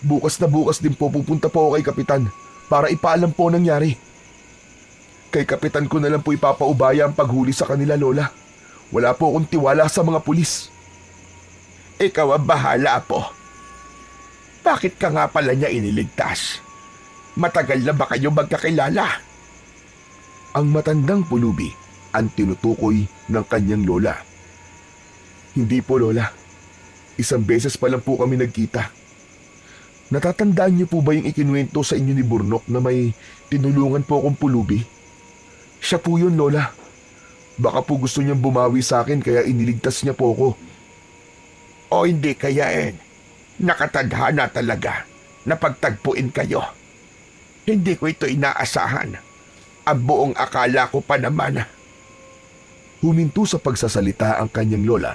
Bukas na bukas din po pupunta po ako kay Kapitan para ipaalam po nangyari. Kay Kapitan ko na lang po ipapaubaya ang paghuli sa kanila, Lola. Wala po akong tiwala sa mga pulis. Ikaw ang bahala, Apo. Bakit ka nga pala niya iniligtas? Matagal na ba kayo magkakilala? Ang matandang pulubi ang tinutukoy ng kanyang lola. Hindi po, Lola. Isang beses pa lang po kami nagkita. Natatandaan niyo po ba yung ikinuwento sa inyo ni Burnok na may tinulungan po akong pulubi? Siya po yun, Lola. Baka po gusto niyang bumawi sa akin kaya iniligtas niya po ako. O hindi kaya nakatadhana talaga na pagtagpuin kayo. Hindi ko ito inaasahan. Ang buong akala ko pa naman. Huminto sa pagsasalita ang kanyang lola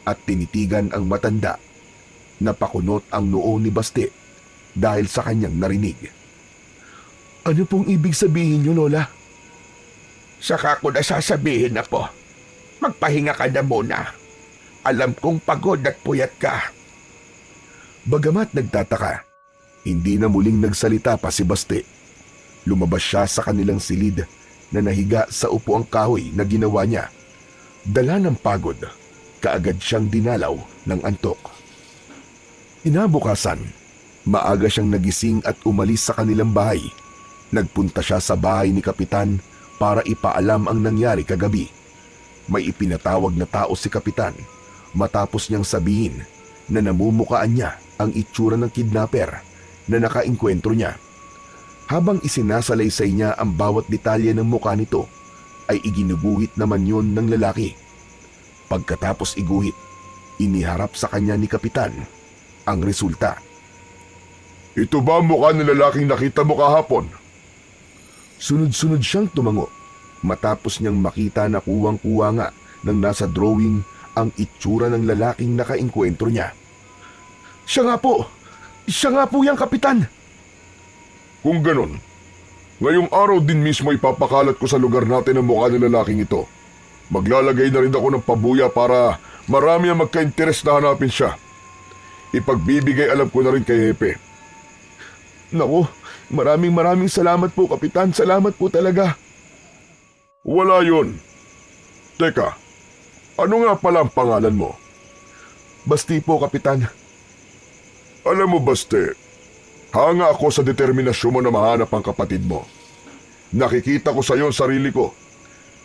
at tinitigan ang matanda. Napakunot ang noo ni Baste dahil sa kanyang narinig. Ano pong ibig sabihin niyo, Lola? Saka ko na sasabihin na po. Magpahinga ka na muna. Alam kong pagod at puyat ka. Bagamat nagtataka, hindi na muling nagsalita pa si Baste. Lumabas siya sa kanilang silid na nahiga sa upuang kahoy na ginawa niya. Dala ng pagod, kaagad siyang dinalaw ng antok. Inabukasan, maaga siyang nagising at umalis sa kanilang bahay. Nagpunta siya sa bahay ni Kapitan para ipaalam ang nangyari kagabi. May ipinatawag na tao si Kapitan matapos niyang sabihin na namumukaan niya ang itsura ng kidnapper na nakainkwentro niya. Habang isinasalaysay niya ang bawat detalye ng mukha nito, ay iginuguhit naman yon ng lalaki. Pagkatapos iguhit, iniharap sa kanya ni Kapitan ang resulta. Ito ba ang mukha ng lalaking nakita mo kahapon? Sunod-sunod siyang tumango matapos niyang makita na kuwang-kuwa nga ng nasa drawing ang itsura ng lalaking nakainkwentro niya. Siya nga po yung Kapitan. Kung ganon, ngayong araw din mismo ipapakalat ko sa lugar natin ang mukha ng lalaking ito. Maglalagay na rin ako ng pabuya para marami ang magka-interes na hanapin siya. Ipagbibigay alam ko na rin kay Hepe. Naku, maraming salamat po, Kapitan. Salamat po talaga. Wala yun. Teka, ano nga pala ang pangalan mo? Basti po, Kapitan. Alam mo, Baste, hanga ako sa determinasyon mo na mahanap ang kapatid mo. Nakikita ko sa iyo ang sarili ko.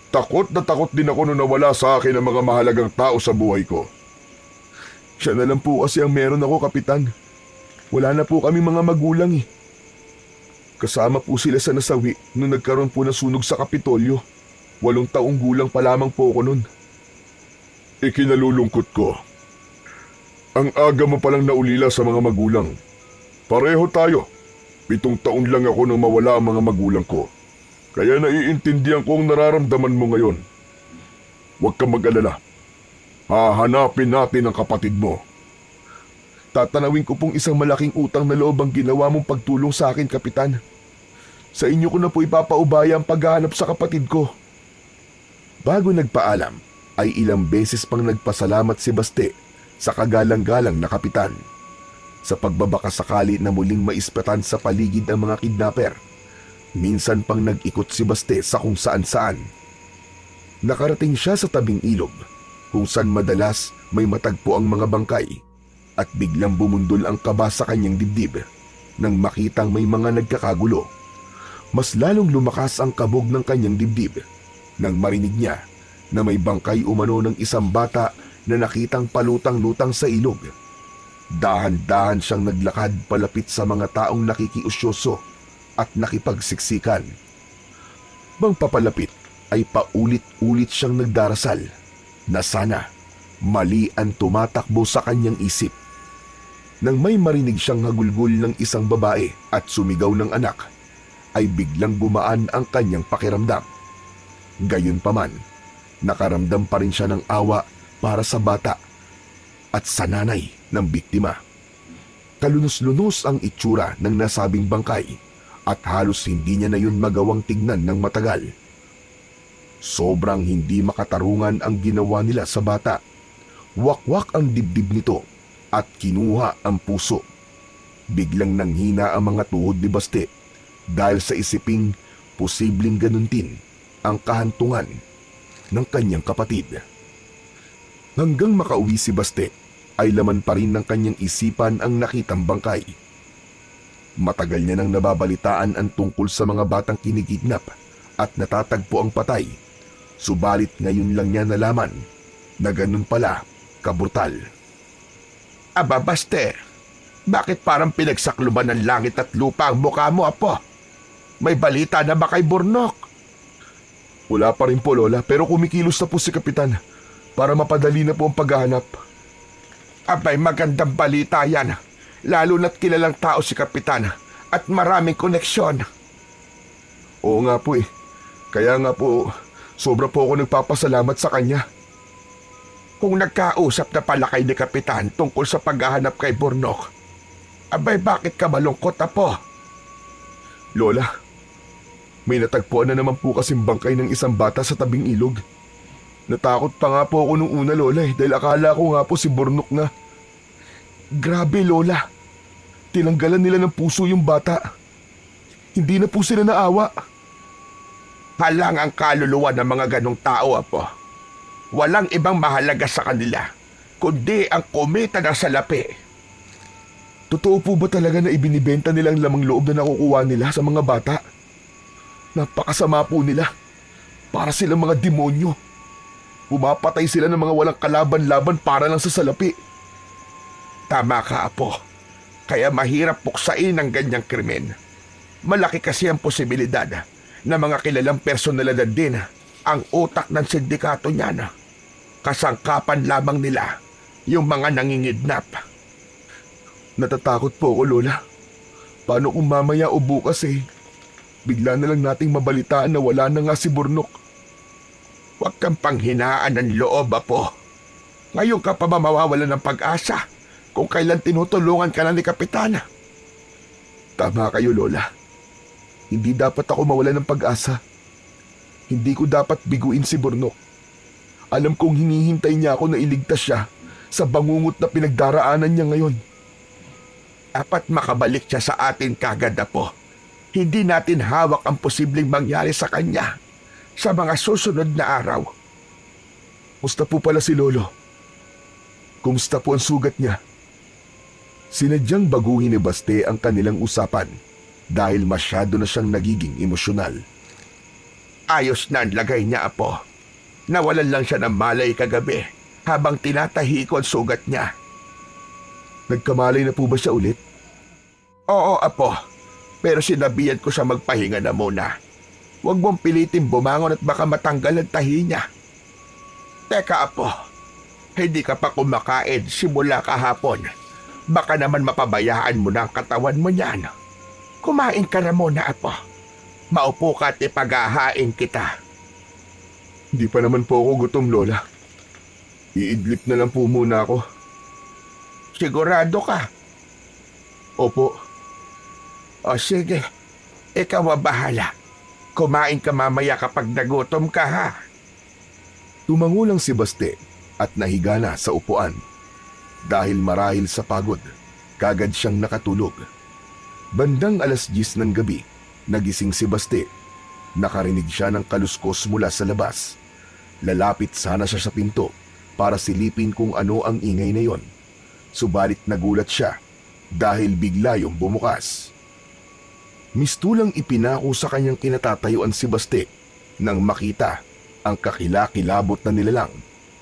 Takot na takot din ako nung nawala sa akin ang mga mahalagang tao sa buhay ko. Siya na lang po kasi ang meron ako, Kapitan. Wala na po kami mga magulang eh. Kasama po sila sa nasawi nung nagkaroon po ng sunog sa Kapitolyo. 8 taong gulang pa lamang po ako nun. Ikinalulungkot ko. Ang aga mo palang naulila sa mga magulang. Pareho tayo. 7 taon lang ako nang mawala ang mga magulang ko. Kaya naiintindihan ko ang nararamdaman mo ngayon. Huwag kang mag-alala. Hahanapin natin ang kapatid mo. Tatanawin ko pong isang malaking utang na loob ang ginawa mong pagtulong sa akin, Kapitan. Sa inyo ko na po ipapaubaya ang paghahanap sa kapatid ko. Bago nagpaalam, ay ilang beses pang nagpasalamat si Baste sa kagalang-galang na kapitan. Sa pagbabakasakali na muling maispatan sa paligid ang mga kidnapper, minsan pang nag-ikot si Baste sa kung saan-saan. Nakarating siya sa tabing ilog, kung saan madalas may matagpo ang mga bangkay, at biglang bumundol ang kaba sa kanyang dibdib nang makitang may mga nagkakagulo. Mas lalong lumakas ang kabog ng kanyang dibdib nang marinig niya na may bangkay umano ng isang bata na nakitang palutang-lutang sa ilog. Dahan-dahan siyang naglakad palapit sa mga taong nakikiusyoso at nakipagsiksikan. Bang papalapit ay paulit-ulit siyang nagdarasal na sana mali ang tumatakbo sa kanyang isip. Nang may marinig siyang hagulgol ng isang babae at sumigaw ng anak, ay biglang gumaan ang kanyang pakiramdam. Gayunpaman, nakaramdam pa rin siya ng awa para sa bata at sa nanay ng biktima. Kalunos-lunos ang itsura ng nasabing bangkay at halos hindi niya na yun magawang tignan ng matagal. Sobrang hindi makatarungan ang ginawa nila sa bata. Wakwak ang dibdib nito at kinuha ang puso. Biglang nanghina ang mga tuhod ni Baste dahil sa isiping posibleng ganun din ang kahantungan ng kanyang kapatid. Hanggang makauwi si Baste ay laman pa rin ng kanyang isipan ang nakitang bangkay. Matagal niya nang nababalitaan ang tungkol sa mga batang kinikidnap at natatagpo ang patay. Subalit ngayon lang niya nalaman na ganun pala kabrutal. Aba, Baste, bakit parang pinagsakluban ng langit at lupa ang mukha mo, apo? May balita na ba kay Burnok? Wala pa rin po, Lola, pero kumikilos na po si Kapitan para mapadali na po ang paghahanap. Abay, magandang balita yan. Lalo na't kilalang tao si Kapitan at maraming koneksyon. Oo nga po eh. Kaya nga po, sobra po ako nagpapasalamat sa kanya. Kung nagkausap na pala kay ni Kapitan tungkol sa paghahanap kay Burnok, abay bakit ka malungkot, Apo? Lola, may natagpuan na naman po kasing bangkay ng isang bata sa tabing ilog. Natakot pa nga po ako nung una, Lola dahil akala ko nga po si Burnok na. Grabe, Lola. Tinanggalan nila ng puso yung bata. Hindi na po sila naawa. Halang ang kaluluwa ng mga ganong tao, Apo. Walang ibang mahalaga sa kanila, kundi ang kumita ng salapi. Totoo po ba talaga na ibinibenta nila ang lamang loob na nakukuha nila sa mga bata? Napakasama po nila. Para silang mga demonyo. Pumapatay sila ng mga walang kalaban-laban para lang sa salapi. Tama ka, Apo. Kaya mahirap puksain ang ganyang krimen. Malaki kasi ang posibilidad na mga kilalang personalidad din ang utak ng sindikato niyan. Kasangkapan lamang nila yung mga nangingidnap. Natatakot po ako, Lola. Paano kung mamaya o bukas bigla na lang nating mabalitaan na wala na nga si Burnok? Huwag kang panghinaan ng loob, Apo. Ngayon ka pa ba mawawalan ng pag-asa kung kailan tinutulungan ka na ni Kapitan? Tama kayo, Lola. Hindi dapat ako mawalan ng pag-asa. Hindi ko dapat biguin si Burnok. Alam kong hinihintay niya ako na iligtas siya sa bangungot na pinagdaraanan niya ngayon. Dapat makabalik siya sa atin kagad, Apo. Hindi natin hawak ang posibleng mangyari sa kanya sa mga susunod na araw. Kumusta po pala si Lolo? Kumusta po ang sugat niya? Sinadyang baguhin ni Baste ang kanilang usapan dahil masyado na siyang nagiging emosyonal. Ayos na ang lagay niya, Apo. Nawalan lang siya ng malay kagabi habang tinatahi ko ang sugat niya. Nagkamalay na po ba siya ulit? Oo, Apo. Pero sinabihan ko siya magpahinga na muna. Huwag mong pilitin bumangon at baka matanggal ang tahi niya. Teka, Apo. Hindi ka pa kumakain simula kahapon. Baka naman mapabayaan mo na ang katawan mo niyan. Kumain ka na muna, Apo. Maupo ka at ipaghahain kita. Hindi pa naman po ako gutom, Lola. Iidlip na lang po muna ako. Sigurado ka? Opo. O sige, ikaw ang bahala. Kumain ka mamaya kapag nagutom ka, ha? Tumango lang si Baste at nahiga na sa upuan. Dahil marahil sa pagod, kagad siyang nakatulog. Bandang 10:00 ng gabi, nagising si Baste. Nakarinig siya ng kaluskos mula sa labas. Lalapit sana siya sa pinto para silipin kung ano ang ingay na yon. Subalit nagulat siya dahil bigla yung bumukas. Mistulang ipinako sa kanyang kinatatayuan si Baste nang makita ang kakilakilabot na nilalang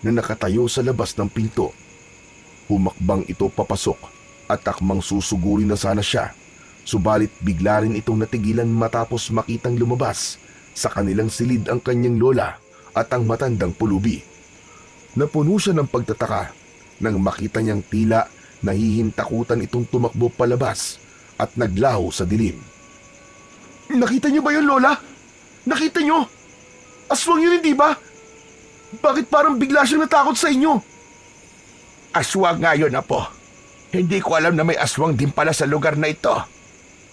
na nakatayo sa labas ng pinto. Humakbang ito papasok at akmang susuguri na sana siya. Subalit bigla rin itong natigilan matapos makitang lumabas sa kanilang silid ang kanyang lola at ang matandang pulubi. Napuno siya ng pagtataka nang makita niyang tila nahihintakutan itong tumakbo palabas at naglaho sa dilim. Nakita niyo ba yun, Lola? Nakita niyo? Aswang yun, hindi ba? Bakit parang bigla siyang natakot sa inyo? Aswang nga yun, Apo. Hindi ko alam na may aswang din pala sa lugar na ito.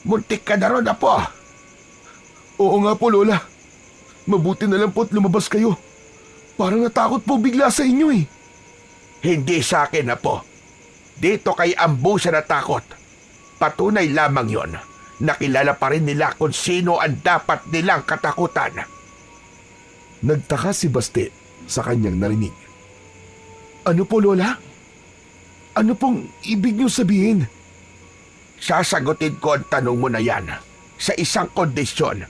Muntik ka na ron, Apo. Oo nga po, Lola. Mabuti na lang po at lumabas kayo. Parang natakot po bigla sa inyo eh. Hindi sa akin, Apo. Dito kay Ambo siya natakot. Patunay lamang yon. Nakilala pa rin nila kung sino ang dapat nilang katakutan. Nagtaka si Baste sa kanyang narinig. Ano po, Lola? Ano pong ibig niyo sabihin? Sasagutin ko ang tanong mo na yan sa isang kondisyon.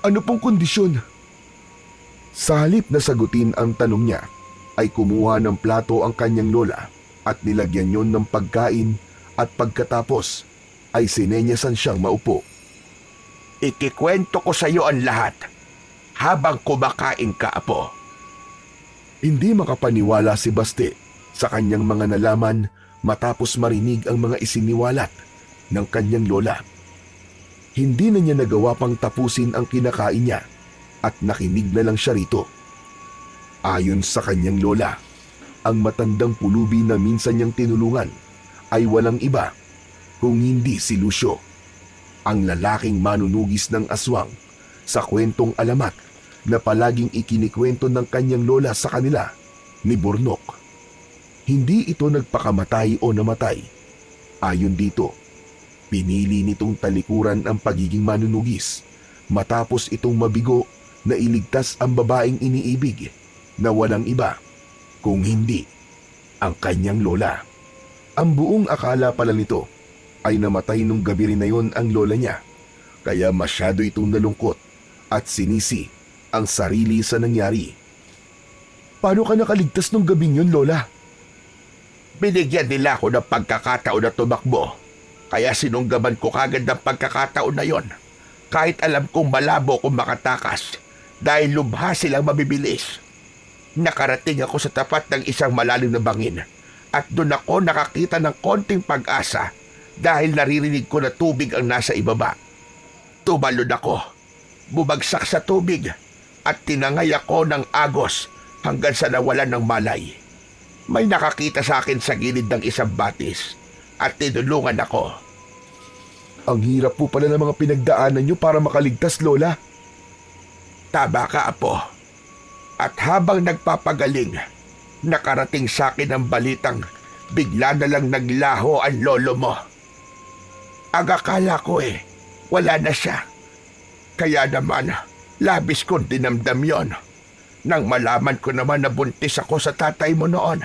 Ano pong kondisyon? Sa halip na sagutin ang tanong niya, ay kumuha ng plato ang kanyang lola at nilagyan yon ng pagkain at pagkatapos ay sinenyasan siyang maupo. Ikikwento ko sa iyo ang lahat habang kumakain ka, Apo. Hindi makapaniwala si Baste sa kanyang mga nalaman matapos marinig ang mga isiniwalat ng kanyang lola. Hindi na niya nagawa pang tapusin ang kinakain niya at nakinig na lang siya rito. Ayon sa kanyang lola, ang matandang pulubi na minsan niyang tinulungan ay walang iba kung hindi si Lucio, ang lalaking manunugis ng aswang sa kwentong alamat na palaging ikinikwento ng kanyang lola sa kanila ni Burnok. Hindi ito nagpakamatay o namatay. Ayon dito, pinili nitong talikuran ang pagiging manunugis matapos itong mabigo na iligtas ang babaeng iniibig na walang iba kung hindi ang kanyang lola. Ang buong akala pala nito ay namatay nung gabi rin na yon ang lola niya, kaya masyado itong nalungkot at sinisi ang sarili sa nangyari. Paano ka nakaligtas nung gabing yun, lola? Binigyan nila ako ng pagkakataon na tumakbo, kaya sinunggaban ko kagad ng pagkakataon na yon. Kahit alam kong malabo kung makatakas dahil lubha silang mabibilis. Nakarating ako sa tapat ng isang malalim na bangin at doon ako nakakita ng konting pag-asa dahil naririnig ko na tubig ang nasa ibaba. Tumalon ako, bumagsak sa tubig at tinangay ako ng agos hanggang sa nawalan ng malay. May nakakita sa akin sa gilid ng isang batis at tinulungan ako. Ang hirap po pala ng mga pinagdaanan niyo para makaligtas, lola. Tama ka, apo. At habang nagpapagaling, nakarating sa akin ang balitang bigla na lang naglaho ang lolo mo. Ang akala ko wala na siya. Kaya naman, labis kong dinamdam yon. Nang malaman ko naman na buntis ako sa tatay mo noon,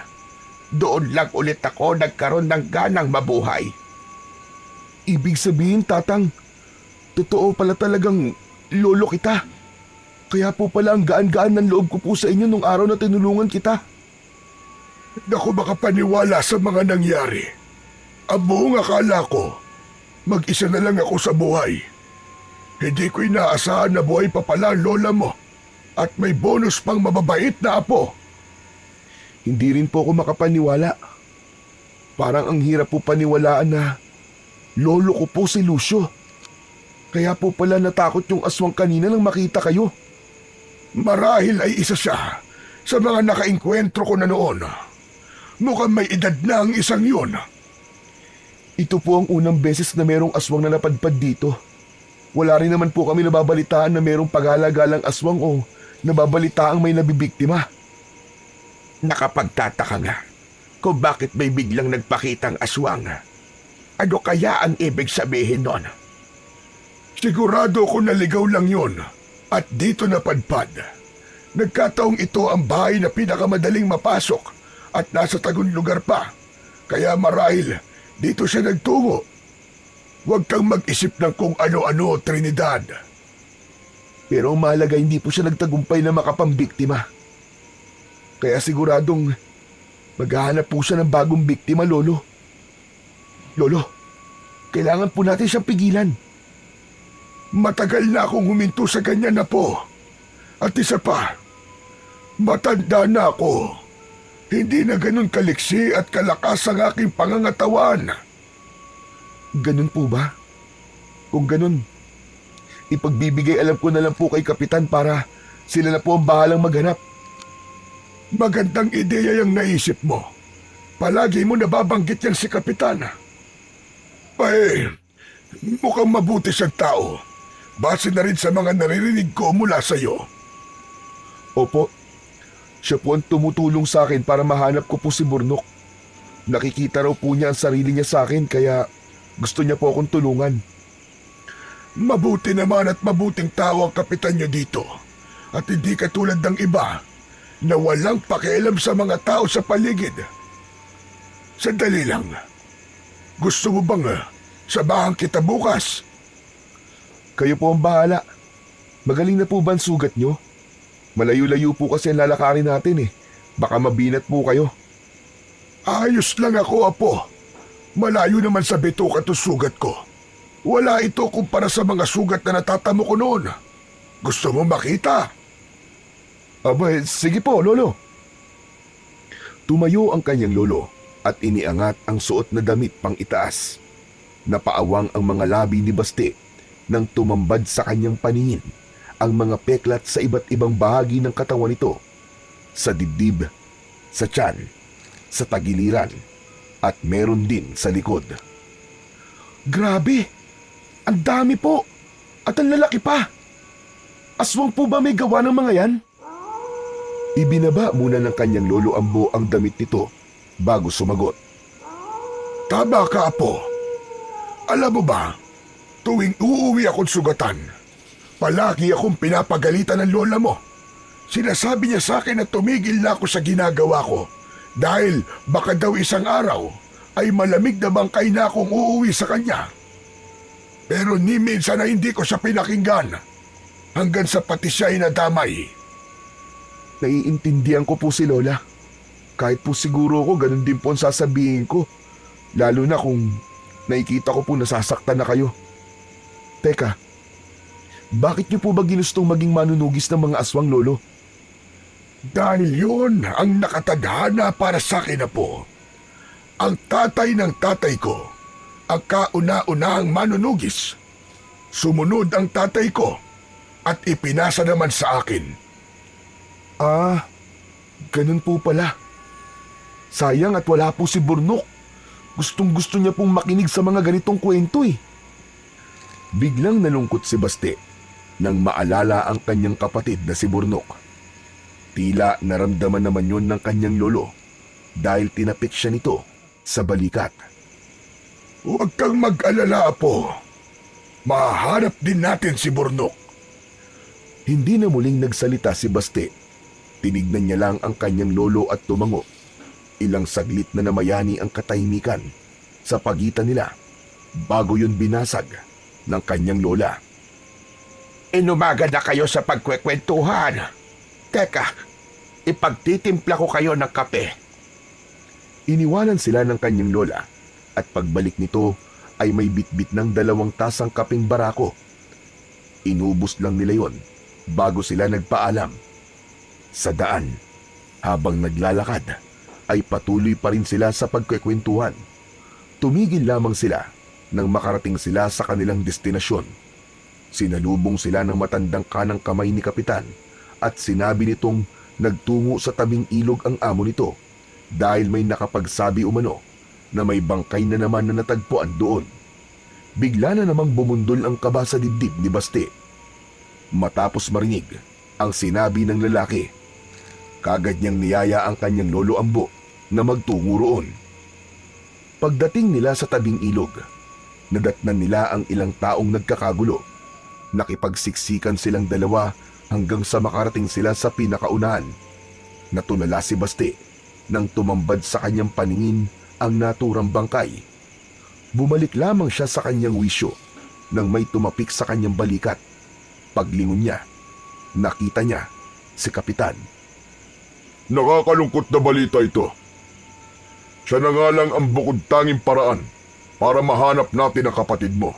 doon lang ulit ako nagkaroon ng ganang mabuhay. Ibig sabihin, tatang, totoo pala talagang lolo kita. Kaya po pala ang gaan-gaan ng loob ko po sa inyo nung araw na tinulungan kita. Hindi ako makapaniwala sa mga nangyari. Ang buong akala ko, mag-isa na lang ako sa buhay. Hindi ko inaasahan na buhay pa pala ang lola mo at may bonus pang mababait na apo. Hindi rin po ako makapaniwala. Parang ang hirap po paniwalaan na lolo ko po si Lucio. Kaya po pala natakot yung aswang kanina nang makita kayo. Marahil ay isa siya sa mga nakainkwentro ko na noon. Mukhang may edad na ang isang yun. Ito po ang unang beses na merong aswang na napadpad dito. Wala rin naman po kami nababalitaan na merong paghalagalang aswang o nababalitaang may nabibiktima. Nakapagtataka nga kung bakit may biglang nagpakitang aswang. Ano kaya ang ibig sabihin nun? Sigurado ko naligaw lang yun at dito napadpad. Nagkataong ito ang bahay na pinakamadaling mapasok at nasa tagong lugar pa. Kaya marahil dito siya nagtungo. Huwag kang mag-isip ng kung ano-ano, Trinidad. Pero ang mahalaga hindi po siya nagtagumpay na makapambiktima. Kaya siguradong maghahanap po siya ng bagong biktima, Lolo. Lolo, kailangan po natin siyang pigilan. Matagal na akong huminto sa ganyan na po. At isa pa, matanda na ako. Hindi na ganun kaliksi at kalakas ang aking pangangatawan. Ganun po ba? Kung ganun, ipagbibigay alam ko na lang po kay Kapitan para sila na po ang bahalang maghanap. Magandang ideya yung naisip mo. Palagi mo nababanggit yan si Kapitan. Ay, mukhang mabuti siyang tao. Base na rin sa mga naririnig ko mula sa iyo. Opo, siya po ang tumutulong sa akin para mahanap ko po si Burnok. Nakikita raw po niya ang sarili niya sa akin kaya gusto niya po akong tulungan. Mabuti naman at mabuting tao ang kapitan niyo dito. At hindi katulad ng iba na walang pakialam sa mga tao sa paligid. Sandali lang. Gusto mo bang sabahan kita bukas? Kayo po ang bahala. Magaling na po ba ang sugat niyo? Malayo-layo po kasi ang lalakarin natin Baka mabinat po kayo. Ayos lang ako, apo. Malayo naman sa bituka to sugat ko. Wala ito kumpara sa mga sugat na natatamo ko noon. Gusto mo makita? Aba, sige po, Lolo. Tumayo ang kanyang lolo at iniangat ang suot na damit pang itaas. Napaawang ang mga labi ni Baste nang tumambad sa kanyang paningin ang mga peklat sa iba't ibang bahagi ng katawan nito, sa dibdib, sa tiyan, sa tagiliran, at meron din sa likod. Grabe! Ang dami po! At ang lalaki pa! Aswang po ba may gawa ng mga yan? Ibinaba muna ng kanyang lolo Ambo ang damit nito bago sumagot. Tama ka, Apo. Alam mo ba, tuwing uuwi akong sugatan, palagi akong pinapagalitan ng lola mo. Sinasabi niya sa akin na tumigil na ako sa ginagawa ko dahil baka daw isang araw ay malamig na bangkay na akong uuwi sa kanya. Pero ni minsan na hindi ko siya pinakinggan hanggang sa pati siya ay nadamay. Naiintindihan ko po si Lola. Kahit po siguro ko ganun din po ang sasabihin ko. Lalo na kung nakikita ko po nasasaktan na kayo. Teka, bakit niyo po ba ginustong maging manunugis ng mga aswang, Lolo? Dahil yun ang nakatadhana para sa akin na po. Ang tatay ng tatay ko, ang kauna-unahang manunugis. Sumunod ang tatay ko at ipinasa naman sa akin. Ah, ganun po pala. Sayang at wala po si Burnok. Gustong-gusto niya pong makinig sa mga ganitong kwento eh. Biglang nalungkot si Baste nang maalala ang kanyang kapatid na si Burnok. Tila naramdaman naman yun ng kanyang lolo dahil tinapik siya nito sa balikat. Huwag kang mag-alala, Apo. Mahanap din natin si Burnok. Hindi na muling nagsalita si Baste. Tinignan niya lang ang kanyang lolo at tumango. Ilang saglit na namayani ang katahimikan sa pagitan nila bago yun binasag ng kanyang lola. Inumaga na kayo sa pagkwekwentuhan. Teka, ipagtitimpla ko kayo ng kape. Iniwanan sila ng kanyang lola at pagbalik nito ay may bitbit ng 2 tasang kapeng barako. Inubos lang nila yon bago sila nagpaalam. Sa daan, habang naglalakad, ay patuloy pa rin sila sa pagkwekwentuhan. Tumigil lamang sila nang makarating sila sa kanilang destinasyon. Sinalubong sila ng matandang kanang kamay ni Kapitan at sinabi nitong nagtungo sa tabing ilog ang amo nito dahil may nakapagsabi umano na may bangkay na naman na natagpuan doon. Bigla na namang bumundol ang kaba sa dibdib ni Baste. Matapos marinig ang sinabi ng lalaki, kagad niyang niyaya ang kanyang lolo Ambo na magtungo roon. Pagdating nila sa tabing ilog, nadatnan nila ang ilang taong nagkakagulo. Nakipagsiksikan silang dalawa hanggang sa makarating sila sa pinakaunahan. Natulala si Baste nang tumambad sa kanyang paningin ang naturang bangkay. Bumalik lamang siya sa kanyang wisyo nang may tumapik sa kanyang balikat. Paglingon niya, nakita niya si Kapitan. Nakakalungkot na balita ito. Siya na nga lang ang bukod tanging paraan para mahanap natin ang kapatid mo.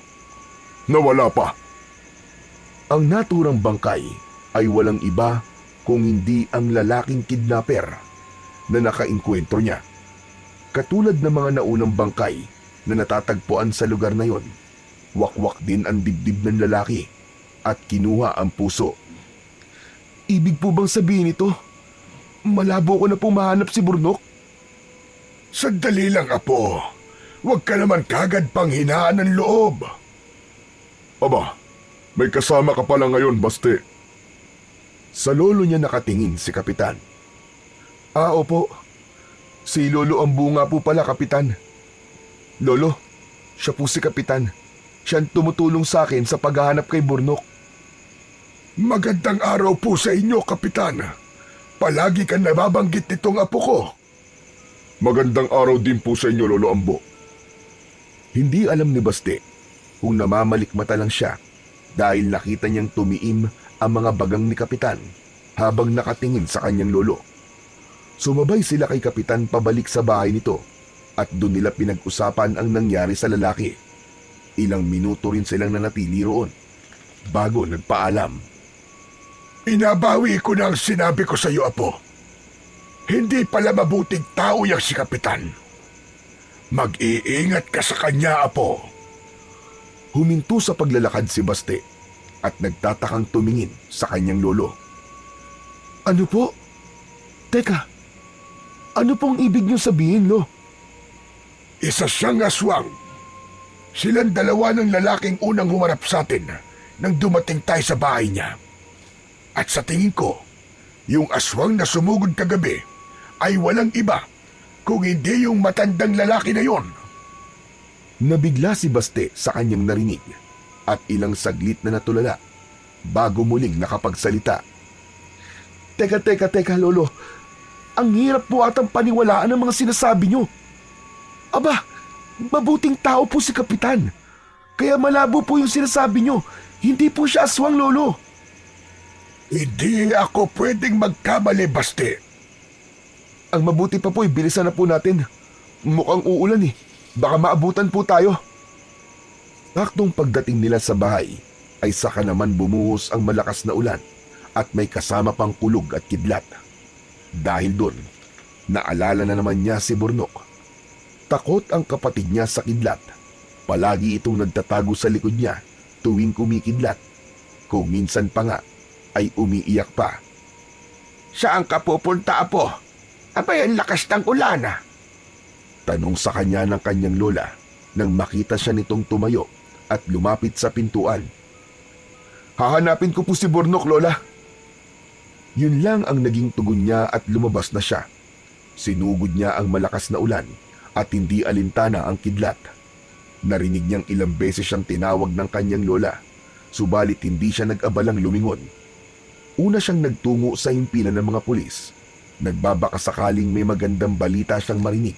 Nawala pa. Ang naturang bangkay ay walang iba kung hindi ang lalaking kidnapper na nakainkwentro niya. Katulad ng mga naunang bangkay na natatagpuan sa lugar na yon, wakwak din ang dibdib ng lalaki at kinuha ang puso. Ibig po bang sabihin ito? Malabo ko na pong mahanap si Burnok? Sandali lang, Apo. Huwag ka naman kagad panghinaan ng loob. Aba, may kasama ka pala ngayon, Baste. Sa lolo niya nakatingin si Kapitan. Ah, opo. Si Lolo Ambo nga po pala, Kapitan. Lolo, siya po si Kapitan. Siya ang tumutulong sa akin sa paghahanap kay Burnok. Magandang araw po sa inyo, Kapitan. Palagi kang nababanggit nitong apo ko. Magandang araw din po sa inyo, Lolo Ambo. Hindi alam ni Baste kung namamalikmata lang siya dahil nakita niyang tumiim ang mga bagang ni Kapitan habang nakatingin sa kanyang lolo. Sumabay sila kay Kapitan pabalik sa bahay nito at doon nila pinag-usapan ang nangyari sa lalaki. Ilang minuto rin silang nanatili roon bago nagpaalam. Inabawi ko na ang sinabi ko sa iyo, Apo. Hindi pala mabuting tao yang si Kapitan. Mag-iingat ka sa kanya, Apo. Huminto sa paglalakad si Baste at nagtatakang tumingin sa kanyang lolo. Ano po? Teka, ano pong ibig niyo sabihin, Lo? Isa siyang aswang. Silang dalawa ng lalaking unang humarap sa atin nang dumating tayo sa bahay niya. At sa tingin ko, yung aswang na sumugod kagabi ay walang iba kung hindi yung matandang lalaki na yon. Nabigla si Baste sa kanyang narinig at ilang saglit na natulala bago muling nakapagsalita. Teka, Lolo. Ang hirap po atang paniwalaan ang mga sinasabi niyo. Aba, mabuting tao po si Kapitan. Kaya malabo po yung sinasabi niyo. Hindi po siya aswang, Lolo. Hindi ako pwedeng magkamali, Baste. Ang mabuti pa po, bilisan na po natin. Mukhang uulan eh. Baka maabutan po tayo. Saktong pagdating nila sa bahay, ay saka naman bumuhos ang malakas na ulan at may kasama pang kulog at kidlat. Dahil doon, naalala na naman niya si Burnok. Takot ang kapatid niya sa kidlat. Palagi itong nagtatago sa likod niya tuwing kumikidlat. Kung minsan pa nga, ay umiiyak pa. Saan ka pupunta, Apo? Abay, ang lakas ng ulan. Tanong sa kanya ng kanyang lola nang makita siya nitong tumayo at lumapit sa pintuan. Hahanapin ko po si Burnok, Lola. Yun lang ang naging tugon niya at lumabas na siya. Sinugod niya ang malakas na ulan at hindi alintana ang kidlat. Narinig niyang ilang beses siyang tinawag ng kanyang lola, subalit hindi siya nag-abalang lumingon. Una siyang nagtungo sa himpilan ng mga pulis. Nagbabaka sakaling may magandang balita siyang marinig.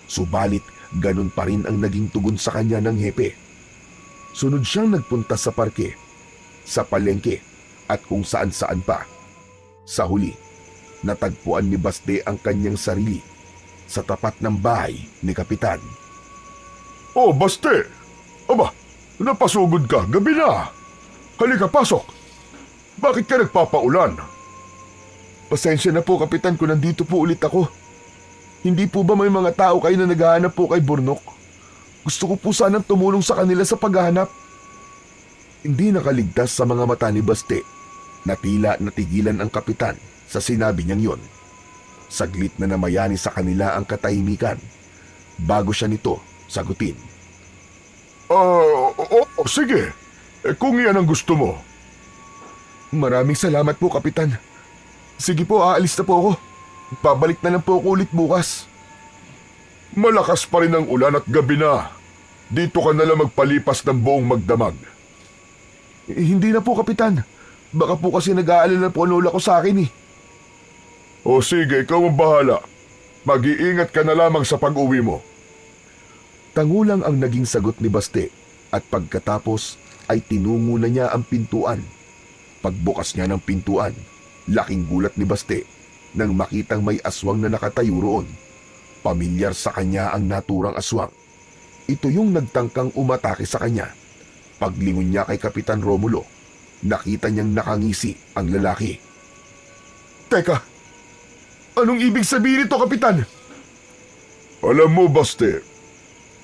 Subalit ganun pa rin ang naging tugon sa kanya ng hepe. Sunod siyang nagpunta sa parke, sa palengke at kung saan-saan pa. Sa huli, natagpuan ni Baste ang kanyang sarili sa tapat ng bahay ni Kapitan. Oh, Baste! Aba, napasugod ka, gabi na. Halika, pasok. Bakit ka nagpapaulan? Pasensya na po, Kapitan, kung nandito po ulit ako. Hindi po ba may mga tao kayo na naghahanap po kay Burnok? Gusto ko po sanang tumulong sa kanila sa paghahanap. Hindi nakaligtas sa mga mata ni Baste na tila natigilan ang Kapitan sa sinabi niyang yon. Saglit na namayani sa kanila ang katahimikan bago siya nito sagutin. Sige. Kung yan ang gusto mo. Maraming salamat po, Kapitan. Sige po, aalis na po ako. Babalik na lang po ako ulit bukas. Malakas pa rin ang ulan at gabi na. Dito ka na lang magpalipas ng buong magdamag. Hindi na po, Kapitan. Baka po kasi nag-aalala po ang lola ko sa akin eh. O sige, ikaw ang bahala. Mag-iingat ka na lamang sa pag-uwi mo. Tangulang ang naging sagot ni Baste at pagkatapos ay tinungo na niya ang pintuan. Pagbukas niya ng pintuan, laking gulat ni Baste nang makitang may aswang na nakatayo roon. Pamilyar sa kanya ang naturang aswang. Ito yung nagtangkang umatake sa kanya. Paglingon niya kay Kapitan Romulo, nakita niyang nakangisi ang lalaki. Teka, anong ibig sabihin nito, Kapitan? Alam mo, Baste,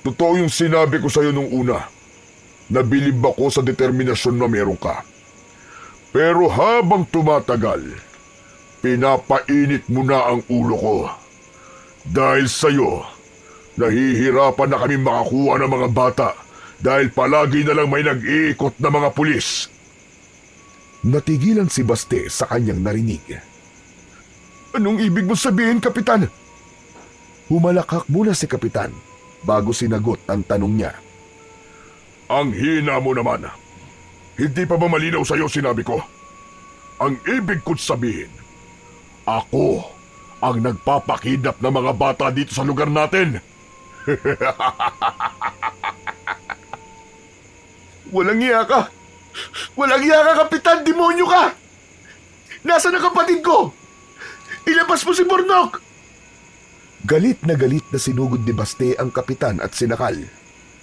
totoo yung sinabi ko sa'yo nung una. Nabilib ako sa determinasyon na meron ka. Pero habang tumatagal, pinapainit mo na ang ulo ko. Dahil sa'yo, nahihirapan na kami makakuha ng mga bata dahil palagi na lang may nag-iikot na mga pulis. Natigilan si Baste sa kanyang narinig. Anong ibig mo sabihin, Kapitan? Humalakak muna si Kapitan bago sinagot ang tanong niya. Ang hina mo naman. Hindi pa ba malinaw sa'yo sinabi ko? Ang ibig ko't sabihin, ako ang nagpapakidnap ng mga bata dito sa lugar natin. Walang iya ka! Walang iya ka, Kapitan! Demonyo ka! Nasaan ang kapatid ko? Ilabas mo si Burnok! Galit na sinugod ni Baste ang Kapitan at sinakal.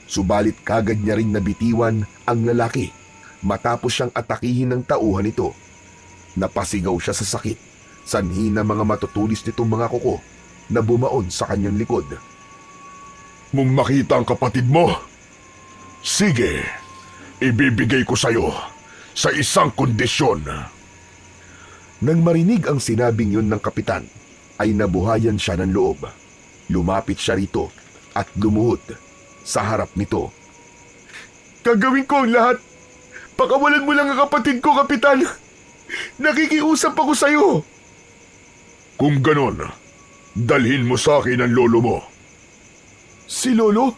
Subalit kagad niya ring nabitiwan ang lalaki matapos siyang atakihin ng tauhan nito. Napasigaw siya sa sakit sanhi ng mga matutulis nitong mga kuko na bumaon sa kanyang likod. Mong makita ang kapatid mo? Sige, ibibigay ko sa'yo sa isang kondisyon. Nang marinig ang sinabing yun ng kapitan, ay nabuhayan siya ng loob. Lumapit siya rito at lumuhod sa harap nito. Gagawin ko ang lahat. Pakawalan mo lang ang kapatid ko, kapitan. Nakikiusap ako sa'yo. Kung ganon, dalhin mo sa akin ang lolo mo. Si Lolo?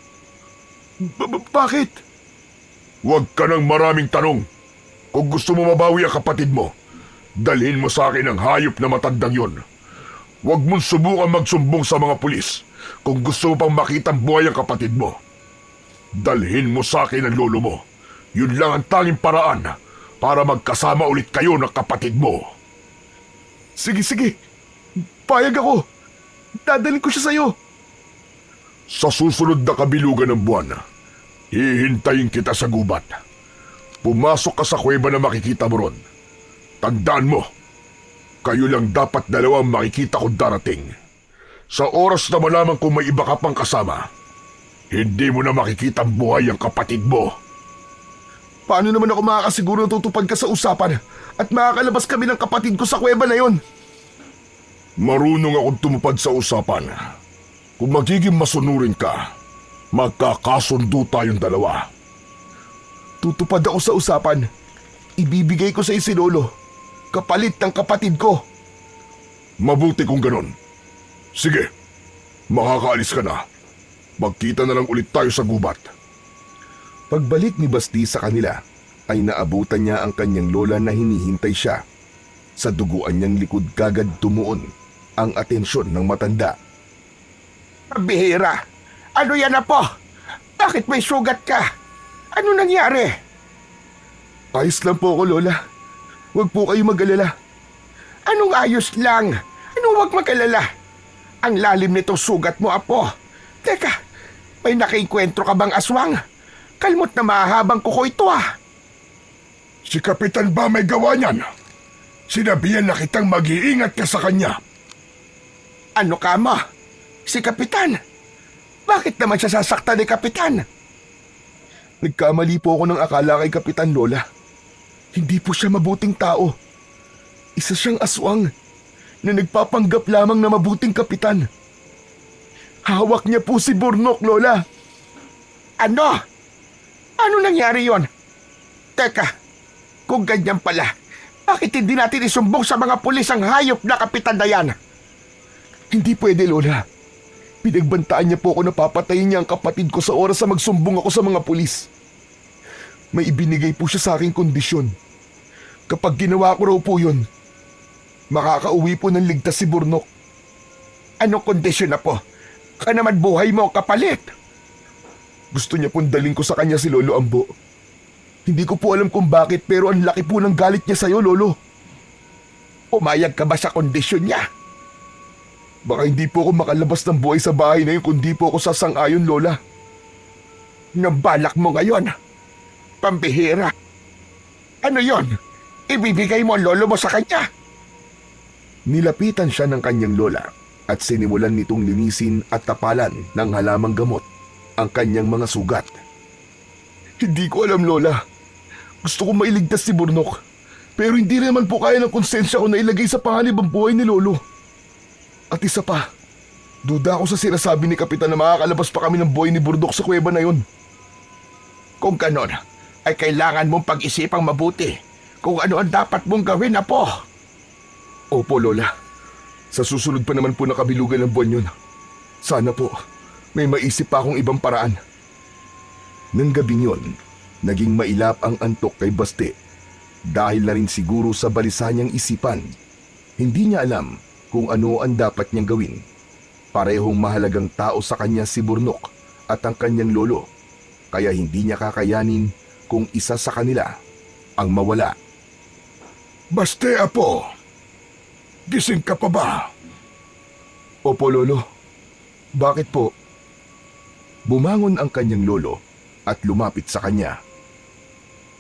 Bakit? Huwag ka ng maraming tanong. Kung gusto mo mabawi ang kapatid mo, dalhin mo sa akin ang hayop na matandang yon. Huwag mong subukan magsumbong sa mga pulis kung gusto mo pang makitang buhay ang kapatid mo. Dalhin mo sa akin ang lolo mo. Yun lang ang tanging paraan para magkasama ulit kayo ng kapatid mo. Sige. Payag ako. Dadalhin ko siya sa'yo. Sa susunod na kabilugan ng buwan, hihintayin kita sa gubat. Pumasok ka sa kuweba na makikita mo ron. Tandaan mo, kayo lang dapat dalawang makikita kong darating. Sa oras na malaman kung may iba ka pang kasama, hindi mo na makikita ang buhay ang kapatid mo. Paano naman ako makakasiguro na tutupad ka sa usapan at makakalabas kami ng kapatid ko sa kuweba na yon? Marunong akong tumupad sa usapan. Kung magiging masunurin ka, magkakasundo tayong dalawa. Tutupad ako sa usapan. Ibibigay ko sa si Lolo, kapalit ng kapatid ko. Mabuti kung ganon. Sige, makakaalis ka na. Magkita na lang ulit tayo sa gubat. Pagbalik ni Basti sa kanila, ay naabutan niya ang kanyang lola na hinihintay siya. Sa duguan niyang likod kagad tumuon ang atensyon ng matanda. Bihira! Ano yan, apo? Bakit may sugat ka? Ano nangyari? Ayos lang po ako, Lola. Huwag po kayo mag-alala. Anong ayos lang? Anong huwag mag-alala? Ang lalim nitong sugat mo, apo. Teka, may nakikwentro ka bang aswang? Kalmot na mahabang kuko ito, ah. Si Kapitan ba may gawa niyan? Sinabihan na kitang mag-iingat ka sa kanya. Ano ka mo? Si Kapitan? Bakit naman siya sasaktan ni Kapitan? Nagkamali po ako ng akala kay Kapitan, Lola. Hindi po siya mabuting tao. Isa siyang aswang na nagpapanggap lamang na mabuting kapitan. Hawak niya po si Burnok, Lola. Ano? Ano nangyari yon? Teka, kung ganyan pala, bakit hindi natin isumbong sa mga pulis ang hayop na Kapitan na yan? Hindi pwede, Lola. Pinagbantaan niya po ako na papatayin niya ang kapatid ko sa oras na magsumbong ako sa mga pulis. May ibinigay po siya sa aking kondisyon. Kapag ginawa ko raw po yun, makakauwi po ng ligtas si Burnok. Anong kondisyon na po? Ka naman buhay mo kapalit. Gusto niya pong daling ko sa kanya si Lolo Ambo. Hindi ko po alam kung bakit pero ang laki po ng galit niya sa'yo, Lolo. Umayag ka ba sa kondisyon niya? Baka hindi po ako makalabas ng buhay sa bahay na yun kung di po ako sasang-ayon, Lola. Nabalak mo ngayon? Pambihira. Ano yon? Ibibigay mo ang lolo mo sa kanya? Nilapitan siya ng kanyang lola at sinimulan nitong linisin at tapalan ng halamang gamot ang kanyang mga sugat. Hindi ko alam, Lola. Gusto kong mailigtas si Burnok. Pero hindi naman po kaya ng konsensya ko na ilagay sa panganib ang buhay ni Lolo. At isa pa, duda ako sa sinasabi ni Kapitan na makakalabas pa kami ng buhay ni Burnok sa kuweba na yon. Kung ganon, ay kailangan mong pag-isipang mabuti kung ano ang dapat mong gawin, apo. Opo, Lola. Sa susunod pa naman po na kabilugan ng buwan yun. Sana po, may maisip pa akong ibang paraan. Nang gabing yon, naging mailap ang antok kay Baste. Dahil na rin siguro sa balisa niyang isipan, hindi niya alam kung ano ang dapat niyang gawin. Parehong mahalagang tao sa kanya si Burnok at ang kanyang lolo, kaya hindi niya kakayanin kung isa sa kanila ang mawala. Baste, apo. Gising ka pa ba? Opo, Lolo. Bakit po? Bumangon ang kanyang lolo at lumapit sa kanya.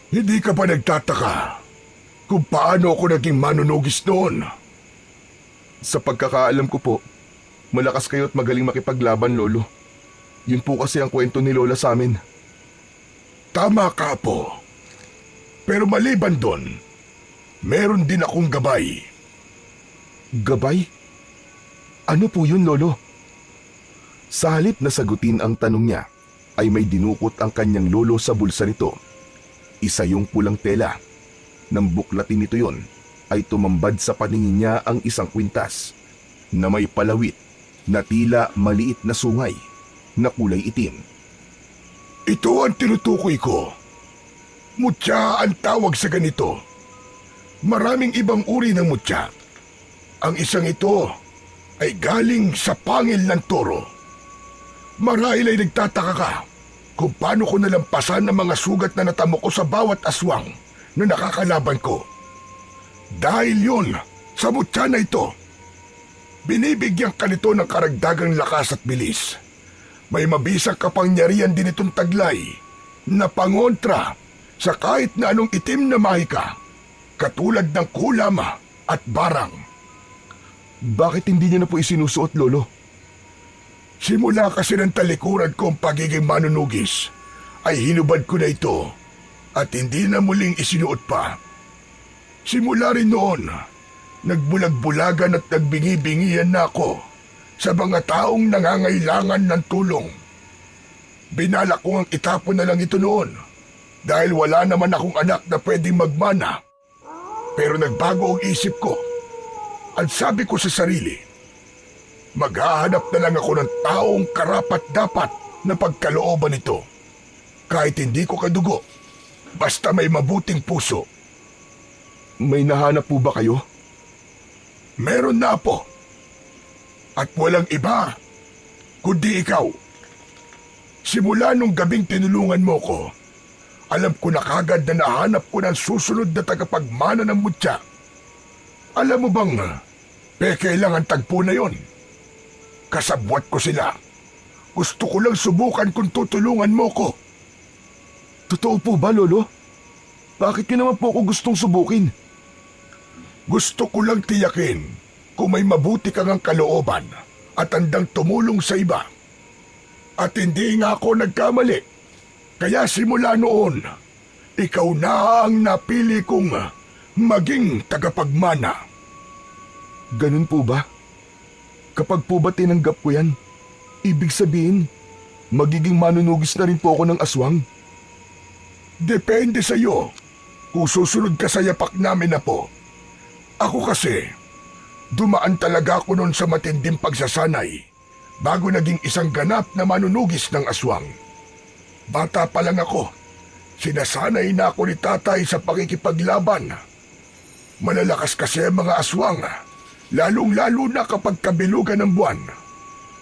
Hindi ka ba nagtataka kung paano ako naging manunugis noon? Sa pagkakaalam ko po, malakas kayo at magaling makipaglaban, Lolo. Yun po kasi ang kwento ni Lola sa amin. Tama ka, Apo. Pero maliban doon, meron din akong gabay. Gabay? Ano po yun, Lolo? Sa halip na sagutin ang tanong niya, ay may dinukot ang kanyang lolo sa bulsa nito. Isa yung pulang tela. Nang buklatin nito yon, ay tumambad sa paningin niya ang isang kwintas na may palawit na tila maliit na sungay na kulay itim. Ito ang tinutukoy ko. Mutya ang tawag sa ganito. Maraming ibang uri ng mutya. Ang isang ito ay galing sa pangil ng toro. Marahil ay nagtataka ka kung paano ko nalampasan ang mga sugat na natamo ko sa bawat aswang na nakakalaban ko. Dahil yun, sa mutya na ito, binibigyan ka nito ng karagdagang lakas at bilis. May mabisang kapangyarihan din itong taglay na pangontra sa kahit na anong itim na mahika, katulad ng kulama at barang. Bakit hindi niya na po isinusuot, Lolo? Simula kasi ng talikuran ko ang pagiging manunugis, ay hinubad ko na ito at hindi na muling isinuot pa. Simula rin noon, nagbulag-bulagan at nagbingi-bingihan na ako sa mga taong nangangailangan ng tulong. Binalak ko ang itapon na lang ito noon dahil wala naman akong anak na pwedeng magmana. Pero nagbago ang isip ko at sabi ko sa sarili, maghahanap na lang ako ng taong karapat-dapat na pagkalooban nito. Kahit hindi ko kadugo, basta may mabuting puso. May nahanap po ba kayo? Meron na po. At walang iba, kundi ikaw. Simula nung gabing tinulungan mo ko, alam ko na kagad na nahanap ko ng susunod na tagapagmana ng mutya. Alam mo bang, peke lang ang tagpo na yon. Kasabwat ko sila. Gusto ko lang subukan kung tutulungan mo ko. Totoo po ba, Lolo? Bakit niyo naman po ako gustong subukin? Gusto ko lang tiyakin kung may mabuti kang ang kalooban at handang tumulong sa iba. At hindi nga ako nagkamali. Kaya simula noon, ikaw na ang napili kong maging tagapagmana. Ganun po ba? Kapag po ba tinanggap ko yan, ibig sabihin, magiging manunugis na rin po ako ng aswang? Depende sa iyo kung susunod ka sa yapak namin na po. Ako kasi, dumaan talaga ako noon sa matinding pagsasanay bago naging isang ganap na manunugis ng aswang. Bata pa lang ako, sinasanay na ako ni tatay sa pakikipaglaban. Malalakas kasi ang mga aswang, lalong-lalo na kapag kabilugan ng buwan.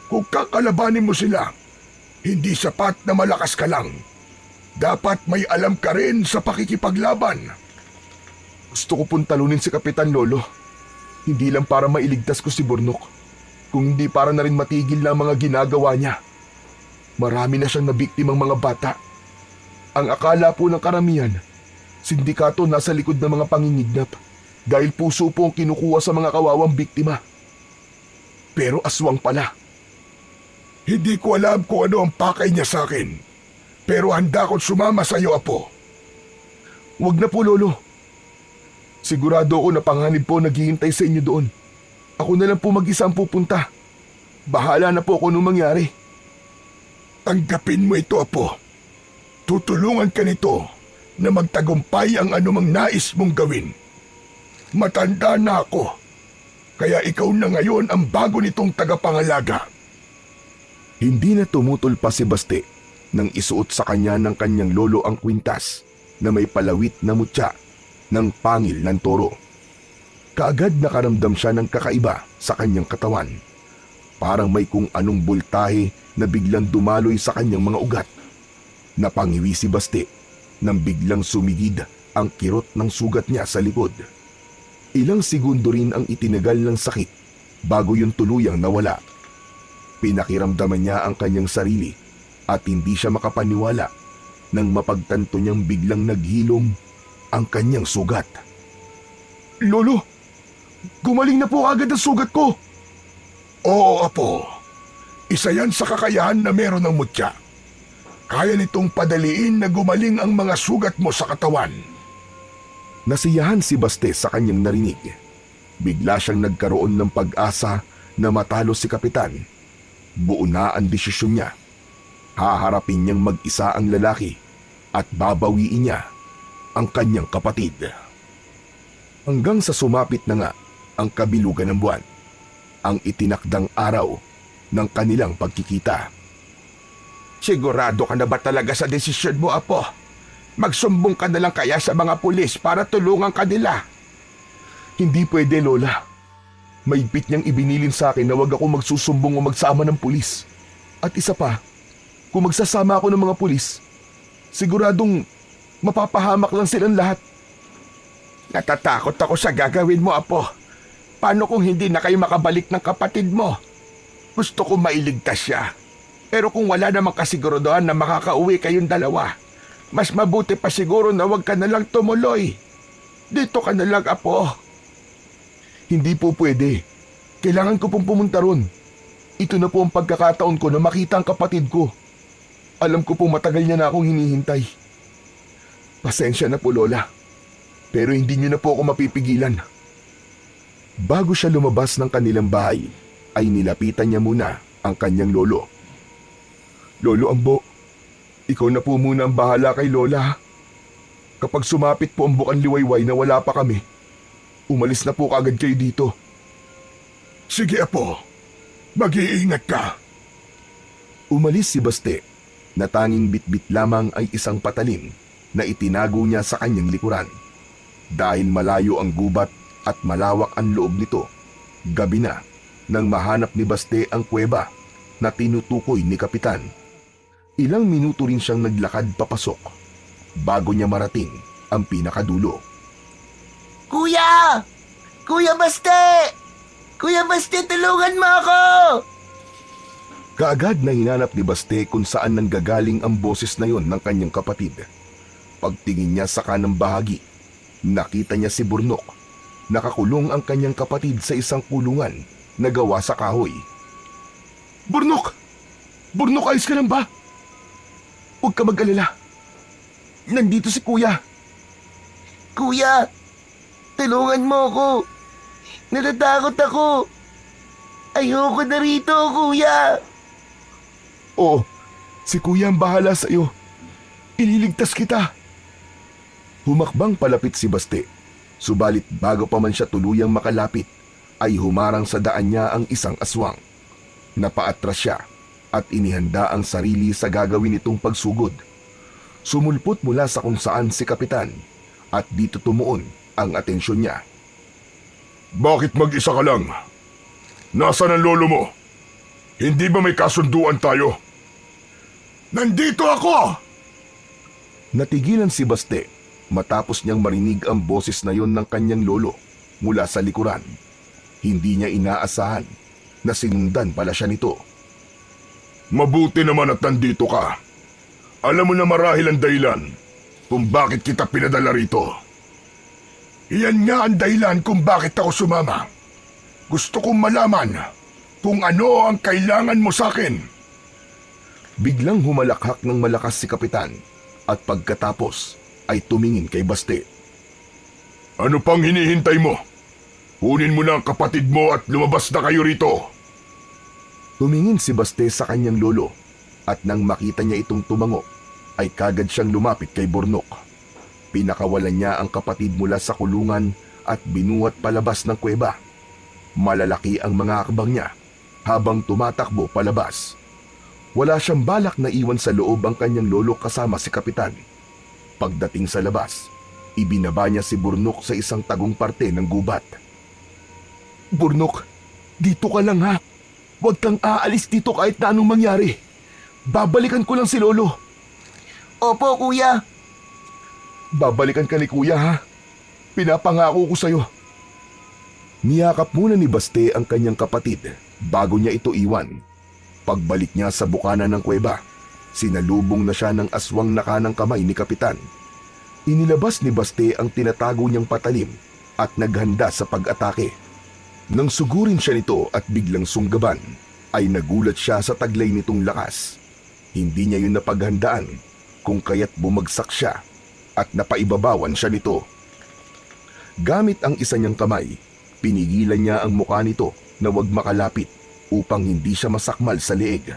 Kung kakalabanin mo sila, hindi sapat na malakas ka lang. Dapat may alam ka rin sa pakikipaglaban. Gusto ko pong talunin si Kapitan, Lolo. Hindi lang para mailigtas ko si Burnok, kung hindi para na rin matigil na ang mga ginagawa niya. Marami na siyang nabiktimang mga bata. Ang akala po ng karamihan, sindikato nasa likod ng mga pangingignap dahil puso po ang kinukuha sa mga kawawang biktima. Pero aswang pala. Hindi ko alam kung ano ang pakay niya sa akin, pero handa akong sumama sa iyo, Apo. Huwag na po, Lolo. Sigurado ako na panganib po naghihintay sa inyo doon. Ako na lang po mag-isa ang pupunta. Bahala na po kung anong mangyari. Tanggapin mo ito, Apo. Tutulungan ka nito na magtagumpay ang anumang nais mong gawin. Matanda na ako, kaya ikaw na ngayon ang bago nitong tagapangalaga. Hindi na tumutol pa si Baste nang isuot sa kanya ng kanyang lolo ang kwintas na may palawit na mutya ng pangil ng toro. Kaagad nakaramdam siya ng kakaiba sa kanyang katawan. Parang may kung anong bultahe na biglang dumaloy sa kanyang mga ugat. Napangiwi si Baste nang biglang sumigid ang kirot ng sugat niya sa likod. Ilang segundo rin ang itinagal ng sakit bago yung tuluyang nawala. Pinakiramdaman niya ang kanyang sarili at hindi siya makapaniwala nang mapagtanto niyang biglang naghilom ang kanyang sugat. Lolo, Gumaling na po agad ang sugat ko. Oo, apo. Isa yan sa kakayahan na meron ng mutya. Kaya nitong padaliin na gumaling ang mga sugat mo sa katawan. Nasiyahan si Baste sa kanyang narinig. Bigla siyang nagkaroon ng pag-asa na matalo si Kapitan. Buo na ang desisyon niya. Haharapin niyang mag-isa ang lalaki at babawiin niya ang kanyang kapatid. Hanggang sa sumapit na nga ang kabilugan ng buwan, ang itinakdang araw ng kanilang pagkikita. Sigurado ka na ba talaga sa desisyon mo, apo? Magsumbong ka na lang kaya sa mga pulis para tulungan ka nila. Hindi pwede, Lola. Maigpit niyang ibinilin sa akin na wag ako magsusumbong o magsama ng pulis. At isa pa, kung magsasama ako ng mga pulis, siguradong mapapahamak lang silang lahat. Natatakot ako sa gagawin mo, apo. Paano kung hindi na kayo makabalik ng kapatid mo? Gusto ko mailigtas siya. Pero kung wala namang kasiguraduhan na makakauwi kayong dalawa, mas mabuti pa siguro na wag ka na lang tumuloy. Dito ka na lang, apo. Hindi po pwede. Kailangan ko pong pumunta ron. Ito na po ang pagkakataon ko na makita ang kapatid ko. Alam ko po matagal niya na akong hinihintay. Pasensya na po, Lola. Pero hindi niyo na po ako mapipigilan. Bago siya lumabas ng kanilang bahay, ay nilapitan niya muna ang kanyang lolo. Lolo Ambo, ikaw na po muna ang bahala kay Lola. Kapag sumapit po ang bukang liwayway na wala pa kami, umalis na po kaagad kayo dito. Sige, apo. Mag-iingat ka. Umalis si Baste na tanging bitbit lamang ay isang patalim na itinago niya sa kanyang likuran. Dahil malayo ang gubat at malawak ang loob nito, gabi na nang mahanap ni Baste ang kuweba na tinutukoy ni Kapitan. Ilang minuto rin siyang naglakad papasok bago niya marating ang pinakadulo. Kuya! Kuya Baste! Kuya Baste, tulungan mo ako! Kaagad na hinanap ni Baste kung saan nanggagaling ang boses na yon ng kanyang kapatid. Pagtingin niya sa kanang bahagi, nakita niya si Burnok. Nakakulong ang kanyang kapatid sa isang kulungan na gawa sa kahoy. Burnok! Burnok, ayos ka lang ba? Huwag ka mag-alala. Nandito si Kuya. Kuya! Tulungan mo ako! Natatakot ako! Ayoko na rito, Kuya! Oo, si Kuya ang bahala sa iyo. Ililigtas kita. Humakbang palapit si Baste. Subalit bago pa man siya tuluyang makalapit, ay humarang sa daan niya ang isang aswang. Napaatras siya at inihanda ang sarili sa gagawin nitong pagsugod. Sumulpot mula sa kung saan si Kapitan at dito tumuon ang atensyon niya. Bakit mag-isa ka lang? Nasaan ang lolo mo? Hindi ba may kasunduan tayo? Nandito ako! Natigilan si Baste matapos niyang marinig ang boses na yon ng kanyang lolo mula sa likuran. Hindi niya inaasahan na sinundan pala siya nito. Mabuti naman at nandito ka. Alam mo na marahil ang dahilan kung bakit kita pinadala rito. Iyan nga ang dahilan kung bakit ako sumama. Gusto kong malaman kung ano ang kailangan mo sa akin. Biglang humalakhak ng malakas si Kapitan at pagkatapos ay tumingin kay Baste. Ano pang hinihintay mo? Kunin mo na ang kapatid mo at lumabas na kayo rito. Tumingin si Baste sa kanyang lolo at nang makita niya itong tumango ay kagad siyang lumapit kay Burnok. Pinakawalan niya ang kapatid mula sa kulungan at binuhat palabas ng kuweba. Malalaki ang mga hakbang niya habang tumatakbo palabas. Wala siyang balak na iwan sa loob ang kanyang lolo kasama si Kapitan. Pagdating sa labas, ibinaba niya si Burnok sa isang tagong parte ng gubat. Burnok, dito ka lang ha. Huwag kang aalis dito kahit na anong mangyari. Babalikan ko lang si Lolo. Opo, Kuya. Babalikan ka ni Kuya ha. Pinapangako ko sa'yo. Niyakap muna ni Baste ang kanyang kapatid bago niya ito iwan. Pagbalik niya sa bukana ng kuweba, sinalubong na siya ng aswang na kanang kamay ni Kapitan. Inilabas ni Baste ang tinatago niyang patalim at naghanda sa pag-atake. Nang sugurin siya nito at biglang sunggaban, ay nagulat siya sa taglay nitong lakas. Hindi niya yun napaghandaan kung kaya't bumagsak siya at napaibabawan siya nito. Gamit ang isa niyang kamay, pinigilan niya ang mukha nito na huwag makalapit upang hindi siya masakmal sa leeg.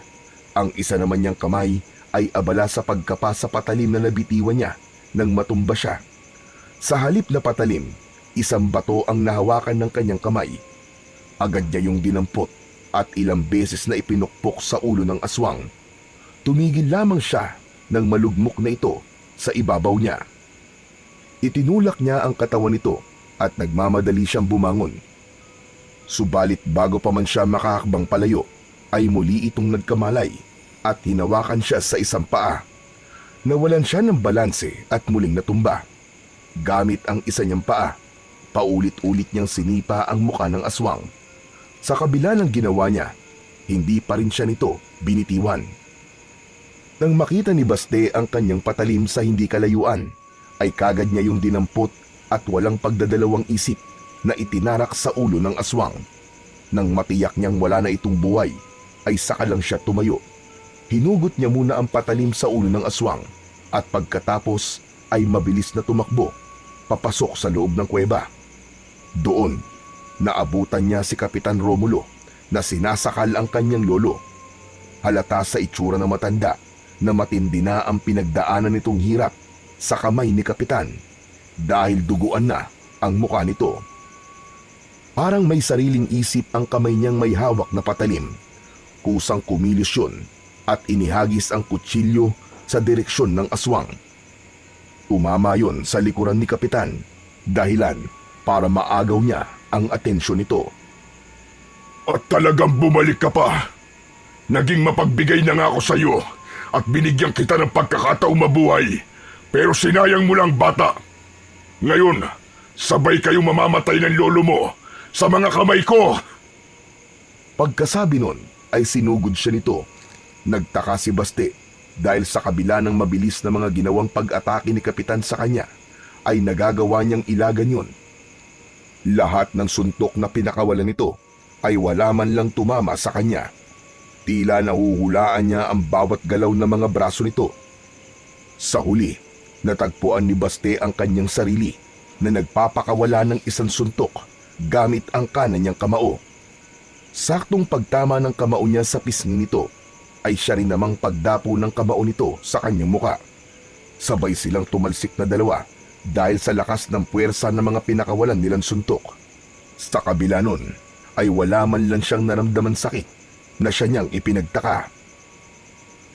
Ang isa naman niyang kamay ay abala sa pagkapa sa patalim na nabitiwan niya nang matumba siya. Sa halip na patalim, isang bato ang nahawakan ng kanyang kamay. Agad niya yung dinampot at ilang beses na ipinukpok sa ulo ng aswang. Tumigil lamang siya nang malugmok na ito sa ibabaw niya. Itinulak niya ang katawan nito at nagmamadali siyang bumangon. Subalit bago pa man siya makahakbang palayo, ay muli itong nagkamalay at hinawakan siya sa isang paa. Nawalan siya ng balanse at muling natumba. Gamit ang isa niyang paa, paulit-ulit niyang sinipa ang mukha ng aswang. Sa kabila ng ginawa niya, hindi pa rin siya nito binitiwan. Nang makita ni Baste ang kanyang patalim sa hindi kalayuan, ay kagad niya yung dinampot at walang pagdadalawang isip na itinarak sa ulo ng aswang. Nang matiyak niyang wala na itong buhay, ay saka lang siya tumayo. Hinugot niya muna ang patalim sa ulo ng aswang at pagkatapos ay mabilis na tumakbo papasok sa loob ng kuweba. Doon, naabutan niya si Kapitan Romulo na sinasakal ang kanyang lolo. Halata sa itsura ng matanda na matindi na ang pinagdaanan nitong hirap sa kamay ni Kapitan dahil duguan na ang mukha nito. Parang may sariling isip ang kamay niyang may hawak na patalim. Kusang kumilos yun at inihagis ang kutsilyo sa direksyon ng aswang. Umama yun sa likuran ni Kapitan, dahilan para maagaw niya ang atensyon nito. At talagang bumalik ka pa. Naging mapagbigay na nga ako sa iyo at binigyan kita ng pagkakataong mabuhay. Pero sinayang mo lang bata. Ngayon, sabay kayong mamamatay ng lolo mo sa mga kamay ko. Pagkasabi nun ay sinugod siya nito. Nagtaka si Baste dahil sa kabila ng mabilis na mga ginawang pag-atake ni Kapitan sa kanya, ay nagagawa niyang ilagan yun. Lahat ng suntok na pinakawalan nito ay wala man lang tumama sa kanya. Tila nahuhulaan niya ang bawat galaw ng mga braso nito. Sa huli, natagpuan ni Baste ang kanyang sarili na nagpapakawala ng isang suntok gamit ang kanan niyang kamao. Saktong pagtama ng kamao niya sa pisngi nito, ay siya rin namang pagdapo ng kamao nito sa kanyang muka. Sabay silang tumalsik na dalawa dahil sa lakas ng puwersa ng mga pinakawalan nilang suntok. Sa kabila nun, ay wala man lang siyang naramdaman sakit na siya niyang ipinagtaka.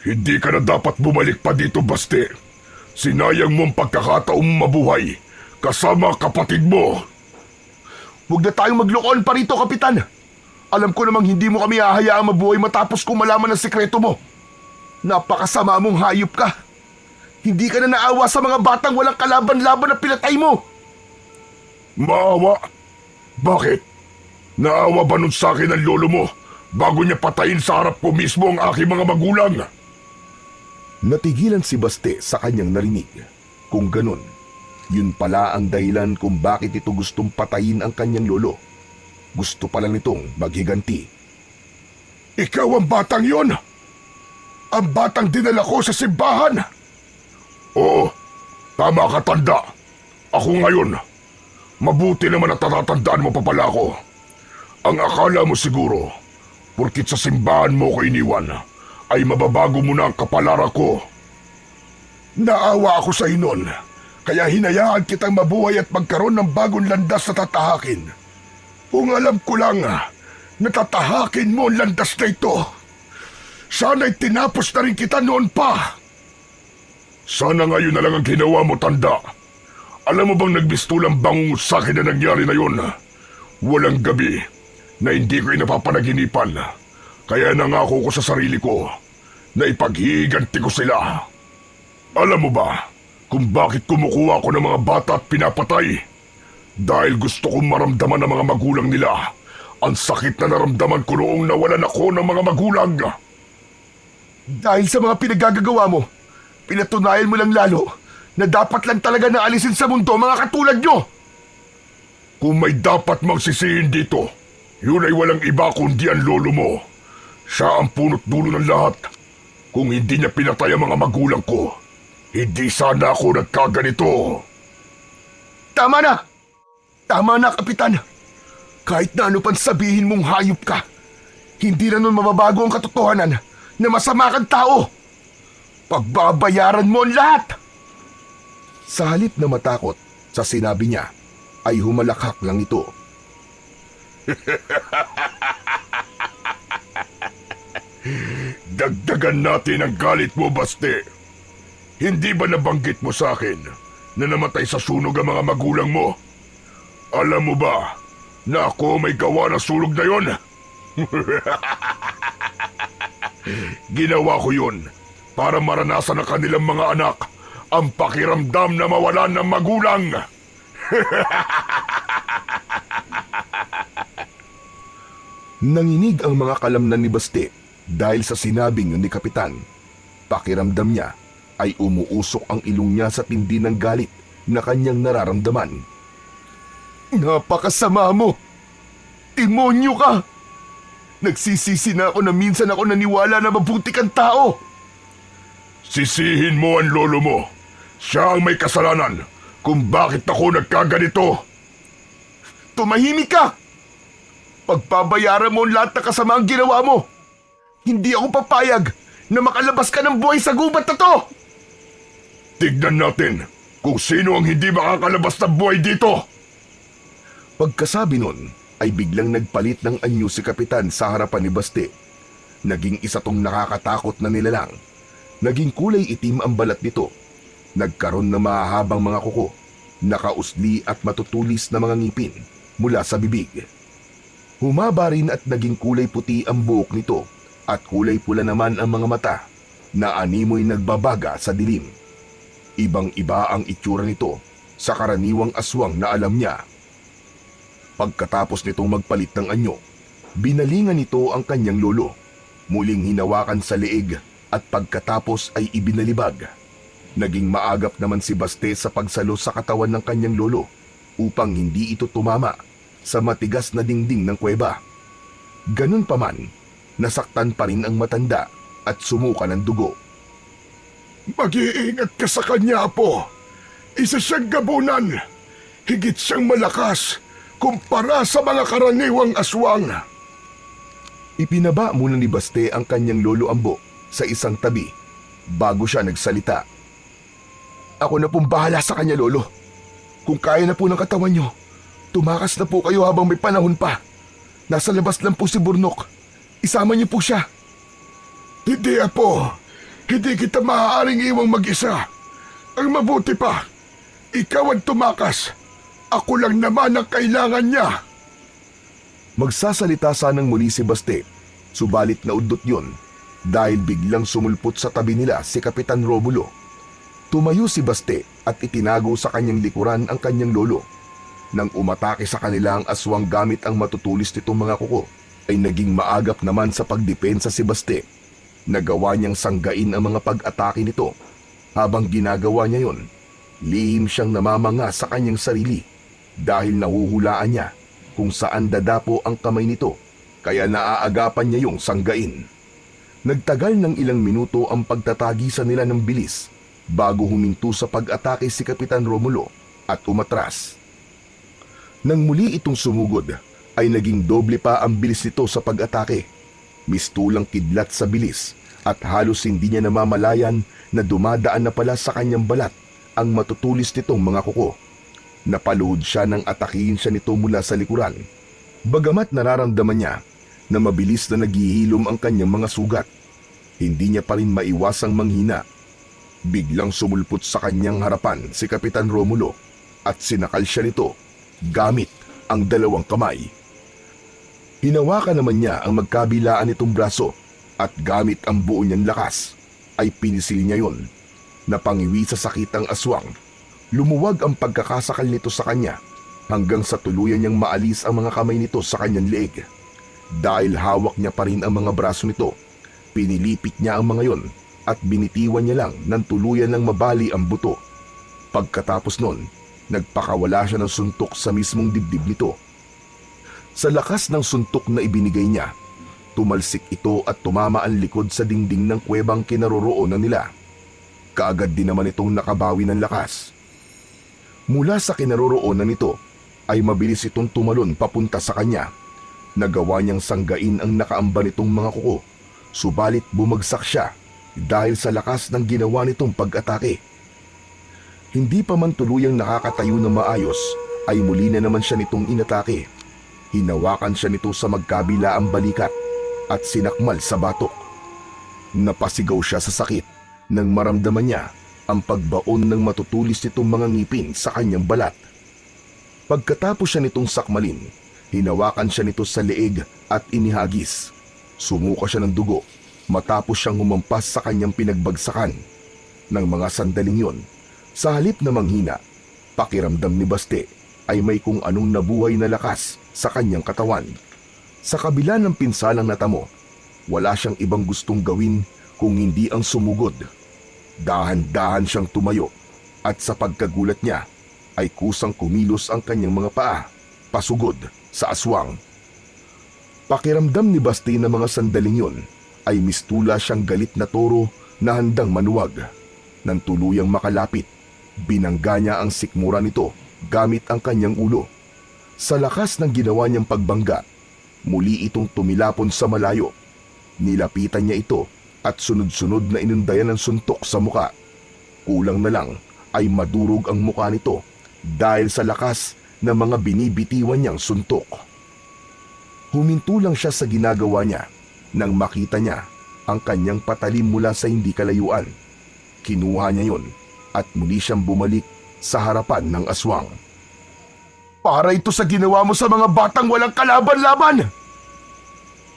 Hindi ka na dapat bumalik pa dito, Baste. Sinayang mo ang pagkakataong mabuhay kasama kapatid mo. Huwag na tayong maglokohan pa rito, Kapitan. Alam ko namang hindi mo kami hahayaang mabuhay matapos kung malaman ang sekreto mo. Napakasama mong hayop ka. Hindi ka na naawa sa mga batang walang kalaban-laban na pinatay mo. Maawa? Bakit? Naawa ba nun sa akin ang lolo mo bago niya patayin sa harap ko mismo ang aking mga magulang? Natigilan si Baste sa kanyang narinig. Kung ganun, yun pala ang dahilan kung bakit ito gustong patayin ang kanyang lolo. Gusto pala nitong maghiganti. Ikaw ang batang yon? Ang batang dinala ko sa simbahan? Oo, tama ka, tanda. Ako ngayon. Mabuti naman at natatandaan mo pa pala ako. Ang akala mo siguro, porkit sa simbahan mo ko iniwan, ay mababago mo na ang kapalara ko. Naawa ako sa inon, kaya hinayaan kitang mabuhay at magkaroon ng bagong landas na tatahakin. Kung alam ko lang, natatahakin mo ang landas na ito. Sana'y tinapos na rin kita noon pa. Sana ngayon na lang ang ginawa mo, tanda. Alam mo bang nagbistulang bangungot sa akin na nangyari na yun? Walang gabi na hindi ko'y napapanaginipan. Kaya nangako ko sa sarili ko na ipaghihiganti ko sila. Alam mo ba kung bakit kumukuha ko ng mga bata at pinapatay? Dahil gusto kong maramdaman ng mga magulang nila ang sakit na naramdaman ko noong nawalan ako ng mga magulang. Dahil sa mga pinagagagawa mo, pinatunayan mo lang lalo na dapat lang talaga na alisin sa mundo mga katulad nyo. Kung may dapat mang sisihin dito, Yun ay walang iba kundi ang lolo mo. Siya ang punot dulo ng lahat. Kung hindi niya pinatay ang mga magulang ko, hindi sana ako nagkaganito. Tama na! Tama na, Kapitan! Kahit na ano pang sabihin mong hayop ka, hindi na nun mababago ang katotohanan na masama kang tao. Pagbabayaran mo ang lahat! Sa halip na matakot sa sinabi niya, ay humalakhak lang ito. Dagdagan natin ang galit mo, Baste. Hindi ba nabanggit mo sa akin na namatay sa sunog ang mga magulang mo? Alam mo ba na ako may gawa ng sunog na yon? Ginawa ko yun para maranasan ng kanilang mga anak ang pakiramdam na mawalan ng magulang. Nanginig ang mga kalamnan ni Baste dahil sa sinabing yun ni Kapitan. Pakiramdam niya ay umuusok ang ilong niya sa tindi ng galit na kanyang nararamdaman. Napakasama mo! Demonyo ka! Nagsisisi na ako na minsan ako naniwala na mabuti kang tao! Sisihin mo ang lolo mo. Siya ang may kasalanan kung bakit ako nagkaganito. Tumahimik ka! Pagbabayaran mo ang lahat na kasama ang ginawa mo! Hindi ako papayag na makalabas ka ng buhay sa gubat na to! Tignan natin kung sino ang hindi makakalabas ng buhay dito. Pagkasabi nun, ay biglang nagpalit ng anyo si Kapitan sa harapan ni Baste. Naging isa tong nakakatakot na nilalang. Naging kulay itim ang balat nito. Nagkaroon ng mahahabang mga kuko, nakausli at matutulis na mga ngipin mula sa bibig. Humaba rin at naging kulay puti ang buhok nito at kulay pula naman ang mga mata na animoy nagbabaga sa dilim. Ibang-iba ang itsura nito sa karaniwang aswang na alam niya. Pagkatapos nitong magpalit ng anyo, binalingan nito ang kanyang lolo. Muling hinawakan sa leeg at pagkatapos ay ibinalibag. Naging maagap naman si Baste sa pagsalo sa katawan ng kanyang lolo upang hindi ito tumama sa matigas na dingding ng kuweba. Ganun pa man, nasaktan pa rin ang matanda at sumuka ng dugo. Mag-iingat ka sa kanya, Apo. Isa siyang gabunan. Higit siyang malakas kumpara sa mga karaniwang aswang. Ipinaba muna ni Baste ang kanyang lolo Ambo sa isang tabi bago siya nagsalita. Ako na pong bahala sa kanya, lolo. Kung kaya na po ng katawan niyo, tumakas na po kayo habang may panahon pa. Nasa labas lang po si Burnok. Isama niyo po siya. Hindi, Apo. Hindi kita maaaring iwang mag-isa. Ang mabuti pa, ikaw ang tumakas. Ako lang naman ang kailangan niya. Magsasalita sanang muli si Baste, subalit naudot yun dahil biglang sumulpot sa tabi nila si Kapitan Romulo. Tumayo si Baste at itinago sa kanyang likuran ang kanyang lolo. Nang umatake sa kanila ang aswang gamit ang matutulis nitong mga kuko, ay naging maagap naman sa pagdepensa si Baste. Nagawa niyang sanggain ang mga pag-atake nito. Habang ginagawa niya yon, lihim siyang namamanga sa kanyang sarili dahil nahuhulaan niya kung saan dadapo ang kamay nito, kaya naaagapan niya yung sanggain. Nagtagal ng ilang minuto ang pagtatagisan nila ng bilis bago huminto sa pag-atake si Kapitan Romulo at umatras. Nang muli itong sumugod, ay naging doble pa ang bilis nito sa pag-atake. Mistulang kidlat sa bilis at halos hindi niya namamalayan na dumadaan na pala sa kanyang balat ang matutulis nitong mga kuko. Napaluhod siya nang atakihin siya nito mula sa likuran. Bagamat nararamdaman niya na mabilis na naghihilom ang kanyang mga sugat, hindi niya pa rin maiwasang manghina. Biglang sumulpot sa kanyang harapan si Kapitan Romulo at sinakal siya nito gamit ang dalawang kamay. Hinawakan naman niya ang magkabilaan nitong braso at gamit ang buo niyang lakas ay pinisil niya yon. Napangiwi sa sakit ang aswang. Lumuwag ang pagkakasakal nito sa kanya hanggang sa tuluyan niyang maalis ang mga kamay nito sa kanyang leeg. Dahil hawak niya pa rin ang mga braso nito, pinilipit niya ang mga yon at binitiwan niya lang ng tuluyan ng mabali ang buto. Pagkatapos nun, nagpakawala siya ng suntok sa mismong dibdib nito. Sa lakas ng suntok na ibinigay niya, tumalsik ito at tumama ang likod sa dingding ng kuwebang kinaroroonan nila. Kaagad din naman itong nakabawi ng lakas. Mula sa kinaroroonan nito ay mabilis itong tumalon papunta sa kanya. Nagawa niyang sanggain ang nakaamba nitong mga kuko, subalit bumagsak siya dahil sa lakas ng ginawa nitong pag-atake. Hindi pa man tuluyang nakakatayo na maayos ay muli na naman siya nitong inatake. Hinawakan siya nito sa magkabilaang balikat at sinakmal sa batok. Napasigaw siya sa sakit nang maramdaman niya ang pagbaon ng matutulis nitong mga ngipin sa kanyang balat. Pagkatapos siya nitong sakmalin, hinawakan siya nito sa leeg at inihagis. Sumuka siya ng dugo matapos siyang humampas sa kanyang pinagbagsakan. Nang mga sandaling yon, sa halip na manghina, pakiramdam ni Baste ay may kung anong nabuhay na lakas sa kanyang katawan. Sa kabila ng pinsalang natamo, wala siyang ibang gustong gawin kung hindi ang sumugod. Dahan-dahan siyang tumayo at sa pagkagulat niya ay kusang kumilos ang kanyang mga paa, pasugod sa aswang. Pakiramdam ni Basti na mga sandaling yon ay mistula siyang galit na toro na handang manuwag. Nang tuluyang makalapit, binangga niya ang sikmura nito gamit ang kanyang ulo. Sa lakas ng ginawa niyang pagbangga, muli itong tumilapon sa malayo. Nilapitan niya ito at sunod-sunod na inundayan ng suntok sa muka. Kulang na lang ay madurog ang muka nito dahil sa lakas ng mga binibitiwan niyang suntok. Huminto lang siya sa ginagawa niya nang makita niya ang kanyang patalim mula sa hindi kalayuan. Kinuha niya yon at muli siyang bumalik sa harapan ng aswang. Para ito sa ginawa mo sa mga batang walang kalaban-laban!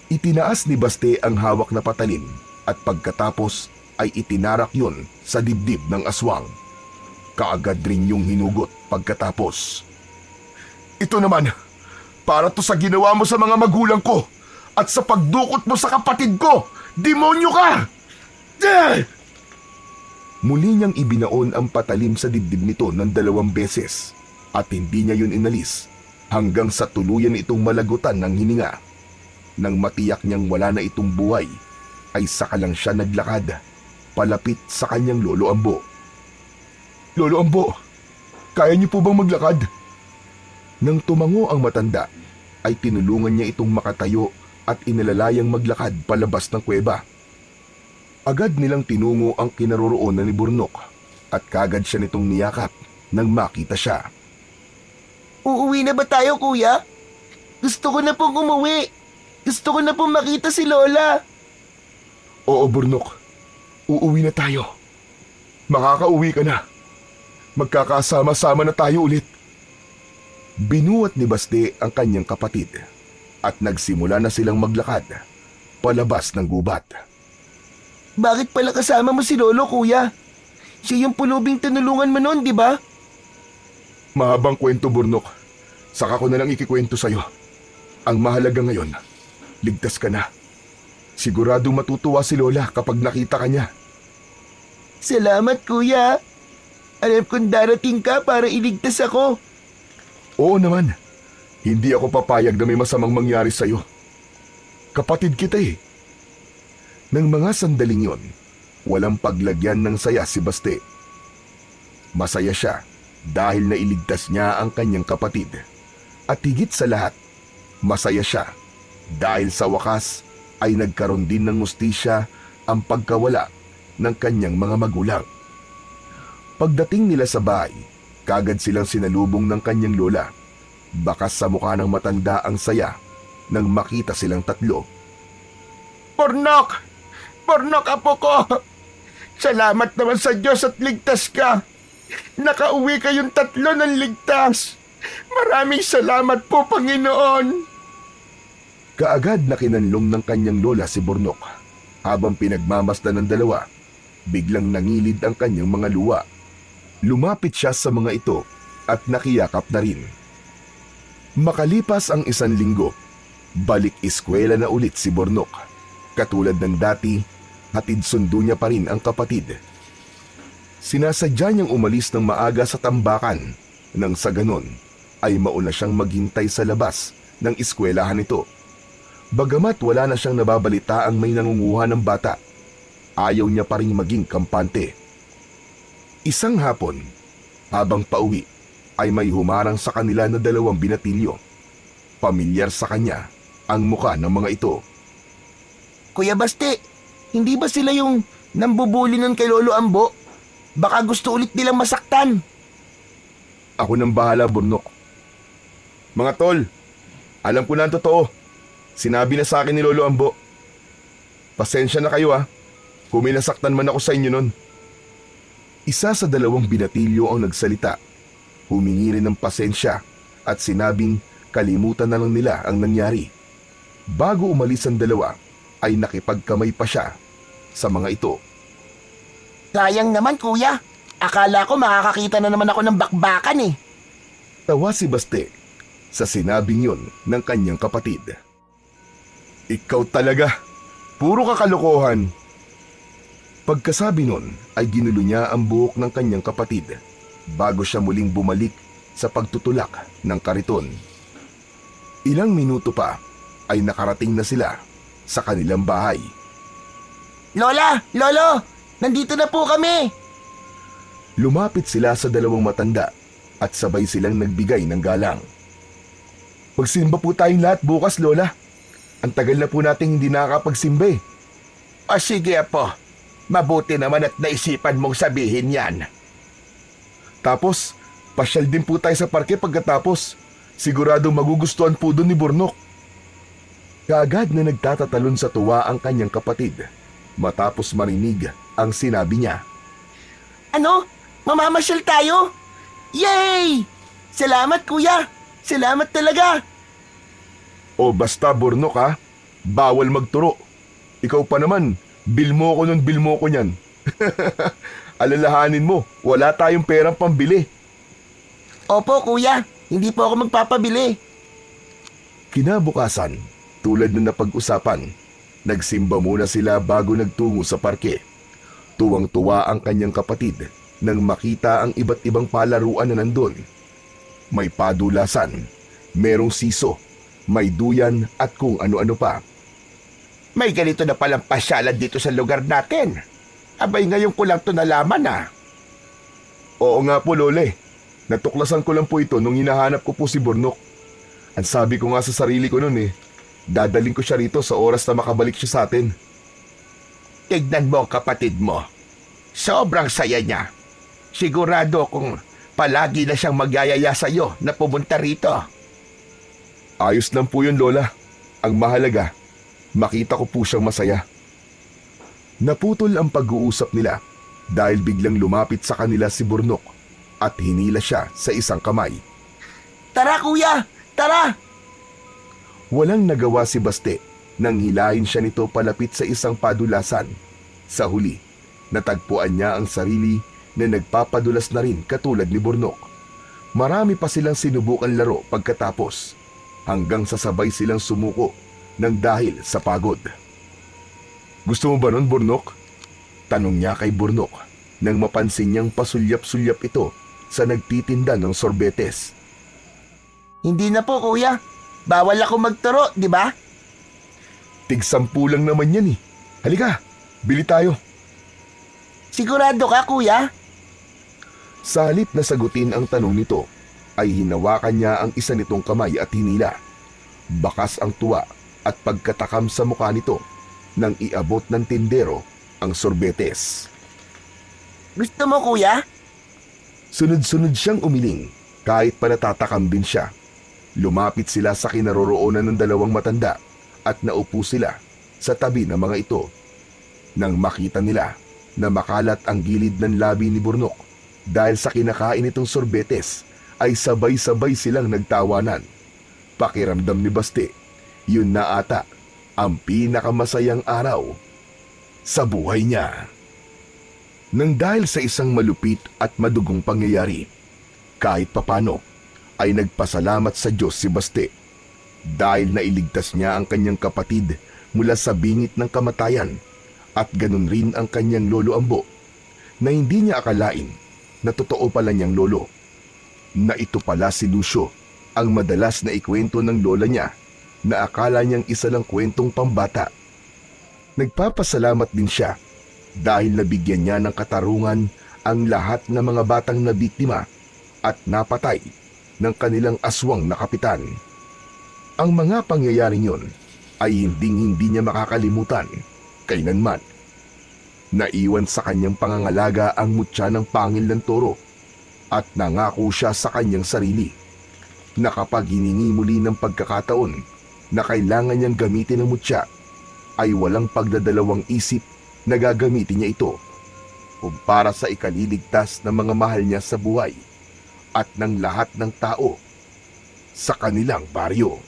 Itinaas ni Baste ang hawak na patalim at pagkatapos ay itinarak yon sa dibdib ng aswang. Kaagad rin yung hinugot pagkatapos. Ito naman, para to sa ginawa mo sa mga magulang ko at sa pagdukot mo sa kapatid ko! Demonyo ka! Muli niyang ibinaon ang patalim sa dibdib nito ng 2 beses at hindi niya yun inalis hanggang sa tuluyan itong malagutan ng hininga. Nang matiyak niyang wala na itong buhay, ay saka lang siya naglakad palapit sa kanyang Lolo Ambo. Lolo Ambo, kaya niyo po bang maglakad? Nang tumango ang matanda, ay tinulungan niya itong makatayo at inalalayang maglakad palabas ng kuweba. Agad nilang tinungo ang kinaroroonan ni Burnok at kagad siya nitong niyakap nang makita siya. Uuwi na ba tayo, kuya? Gusto ko na pong umuwi. Gusto ko na pong makita si Lola. Oo, Burnok. Uuwi na tayo. Makakauwi ka na. Magkakasama-sama na tayo ulit. Binuhat ni Baste ang kanyang kapatid at nagsimula na silang maglakad palabas ng gubat. Bakit pala kasama mo si Lolo, kuya? Siya yung pulubing tinulungan mo noon, di ba? Mahabang kwento, Burnok. Saka ko na lang ikikwento sa'yo. Ang mahalaga ngayon, ligtas ka na. Siguradong matutuwa si Lola kapag nakita ka niya. Salamat, kuya. Alam kong darating ka para iligtas ako. Oo naman. Hindi ako papayag na may masamang mangyari sa'yo. Kapatid kita eh. Nang mga sandaling yon, walang paglagyan ng saya si Baste. Masaya siya dahil nailigtas niya ang kanyang kapatid. At higit sa lahat, masaya siya dahil sa wakas ay nagkaroon din ng hustisya ang pagkawala ng kanyang mga magulang. Pagdating nila sa bahay, kagad silang sinalubong ng kanyang lola. Bakas sa mukha ng matanda ang saya nang makita silang tatlo. Burnok! Burnok, apo ko! Salamat naman sa Diyos at ligtas ka! Nakauwi kayong tatlo ng ligtas! Maraming salamat po, Panginoon! Kaagad na kinanlong ng kanyang lola si Burnok. Habang pinagmamasdan ng dalawa, biglang nangilid ang kanyang mga luwa. Lumapit siya sa mga ito at nakiyakap na rin. Makalipas ang 1 linggo, balik eskwela na ulit si Burnok. Katulad ng dati, hatid sundo niya pa rin ang kapatid. Sinasadya niyang umalis ng maaga sa tambakan nang sa ganon ay mauna siyang maghintay sa labas ng eskwelahan nito. Bagamat wala na siyang nababalita ang may nangunguha ng bata, ayaw niya pa rin maging kampante. Isang hapon, habang pauwi, ay may humarang sa kanila na 2 binatilyo. Pamilyar sa kanya ang muka ng mga ito. Kuya Basti, hindi ba sila yung nambubuli nun kay Lolo Ambo? Baka gusto ulit nilang masaktan. Ako nang bahala, Burnok. Mga tol, alam ko na ang totoo. Sinabi na sa akin ni Lolo Ambo. Pasensya na kayo kung may nasaktan man ako sa inyo nun. Isa sa 2 binatilyo ang nagsalita. Humingi rin ng pasensya at sinabing kalimutan na lang nila ang nangyari. Bago umalis ang 2, ay nakipagkamay pa siya sa mga ito. Sayang naman kuya, akala ko makakakita na naman ako ng bakbakan eh. Tawa si Baste sa sinabing yon ng kanyang kapatid. Ikaw talaga, puro kakalokohan. Pagkasabi nun ay ginulo niya ang buhok ng kanyang kapatid bago siya muling bumalik sa pagtutulak ng kariton. Ilang minuto pa ay nakarating na sila sa kanilang bahay. Lola! Lolo! Nandito na po kami! Lumapit sila sa 2 matanda at sabay silang nagbigay ng galang. Magsimba po tayong lahat bukas, Lola. Ang tagal na po nating hindi nakakapagsimba eh. O sige apo, mabuti naman at naisipan mong sabihin yan. Tapos, pasyal din po tayo sa parke pagkatapos. Siguradong magugustuhan po doon ni Burnok. Kaagad na nagtatatalon sa tuwa ang kanyang kapatid matapos marinig ang sinabi niya. Ano? Mamamasyal tayo? Yay! Salamat kuya! Salamat talaga! O basta Burnok bawal magturo. Ikaw pa naman, bil mo ko nun, bil mo ko niyan. Alalahanin mo, wala tayong perang pambili. Opo kuya, hindi po ako magpapabili. Kinabukasan, tulad na napag-usapan, nagsimba muna sila bago nagtungo sa parke. Tuwang-tuwa ang kanyang kapatid nang makita ang iba't ibang palaruan na nandun. May padulasan, merong siso, may duyan at kung ano-ano pa. May ganito na palang pasyalan dito sa lugar natin. Abay ngayon ko lang to nalaman Oo nga po, Lole. Natuklasan ko lang po ito nung hinahanap ko po si Burnok. Ang sabi ko nga sa sarili ko noon dadaling ko siya rito sa oras na makabalik siya sa atin. Tignan mo ang kapatid mo. Sobrang saya niya. Sigurado kung palagi na siyang magyayaya sa iyo na pumunta rito. Ayos lang po yun, Lola. Ang mahalaga, makita ko po siyang masaya. Naputol ang pag-uusap nila dahil biglang lumapit sa kanila si Burnok at hinila siya sa isang kamay. Tara kuya! Tara! Walang nagawa si Baste nang hilahin siya nito palapit sa isang padulasan. Sa huli, natagpuan niya ang sarili na nagpapadulas na rin katulad ni Burnok. Marami pa silang sinubukan laro pagkatapos hanggang sasabay silang sumuko ng dahil sa pagod. Gusto mo ba nun, Burnok? Tanong niya kay Burnok nang mapansin niyang pasulyap-sulyap ito sa nagtitinda ng sorbetes. Hindi na po kuya. Bawal ako magturo, di ba? Tig-10 lang naman yan Halika, bili tayo. Sigurado ka kuya? Sa halip na sagutin ang tanong nito, ay hinawakan niya ang isa nitong kamay at hinila. Bakas ang tuwa at pagkatakam sa mukha nito nang iabot ng tindero ang sorbetes. Gusto mo kuya? Sunod-sunod siyang umiling kahit pa natatakam din siya. Lumapit sila sa kinaroroonan ng 2 matanda at naupo sila sa tabi ng mga ito. Nang makita nila na makalat ang gilid ng labi ni Burnok dahil sa kinakain nitong sorbetes, ay sabay-sabay silang nagtawanan. Pakiramdam ni Baste, yun na ata ang pinakamasayang araw sa buhay niya. Nang dahil sa isang malupit at madugong pangyayari, kahit papano ay nagpasalamat sa Diyos si Baste dahil nailigtas niya ang kanyang kapatid mula sa bingit ng kamatayan at ganun rin ang kanyang lolo Ambo na hindi niya akalain na totoo pala niyang lolo, na ito pala si Lucio ang madalas na ikwento ng lola niya na akala niyang isa lang kwentong pambata. Nagpapasalamat din siya dahil nabigyan niya ng katarungan ang lahat ng mga batang nabiktima at napatay ng kanilang aswang na kapitan. Ang mga pangyayaring yon ay hindi niya makakalimutan kailanman. Naiwan sa kanyang pangangalaga ang mutya ng pangil ng toro at nangako siya sa kanyang sarili na kapag hiningi muli ng pagkakataon na kailangan niyang gamitin ang mutya, ay walang pagdadalawang isip na gagamitin niya ito para sa ikaliligtas ng mga mahal niya sa buhay at ng lahat ng tao sa kanilang baryo.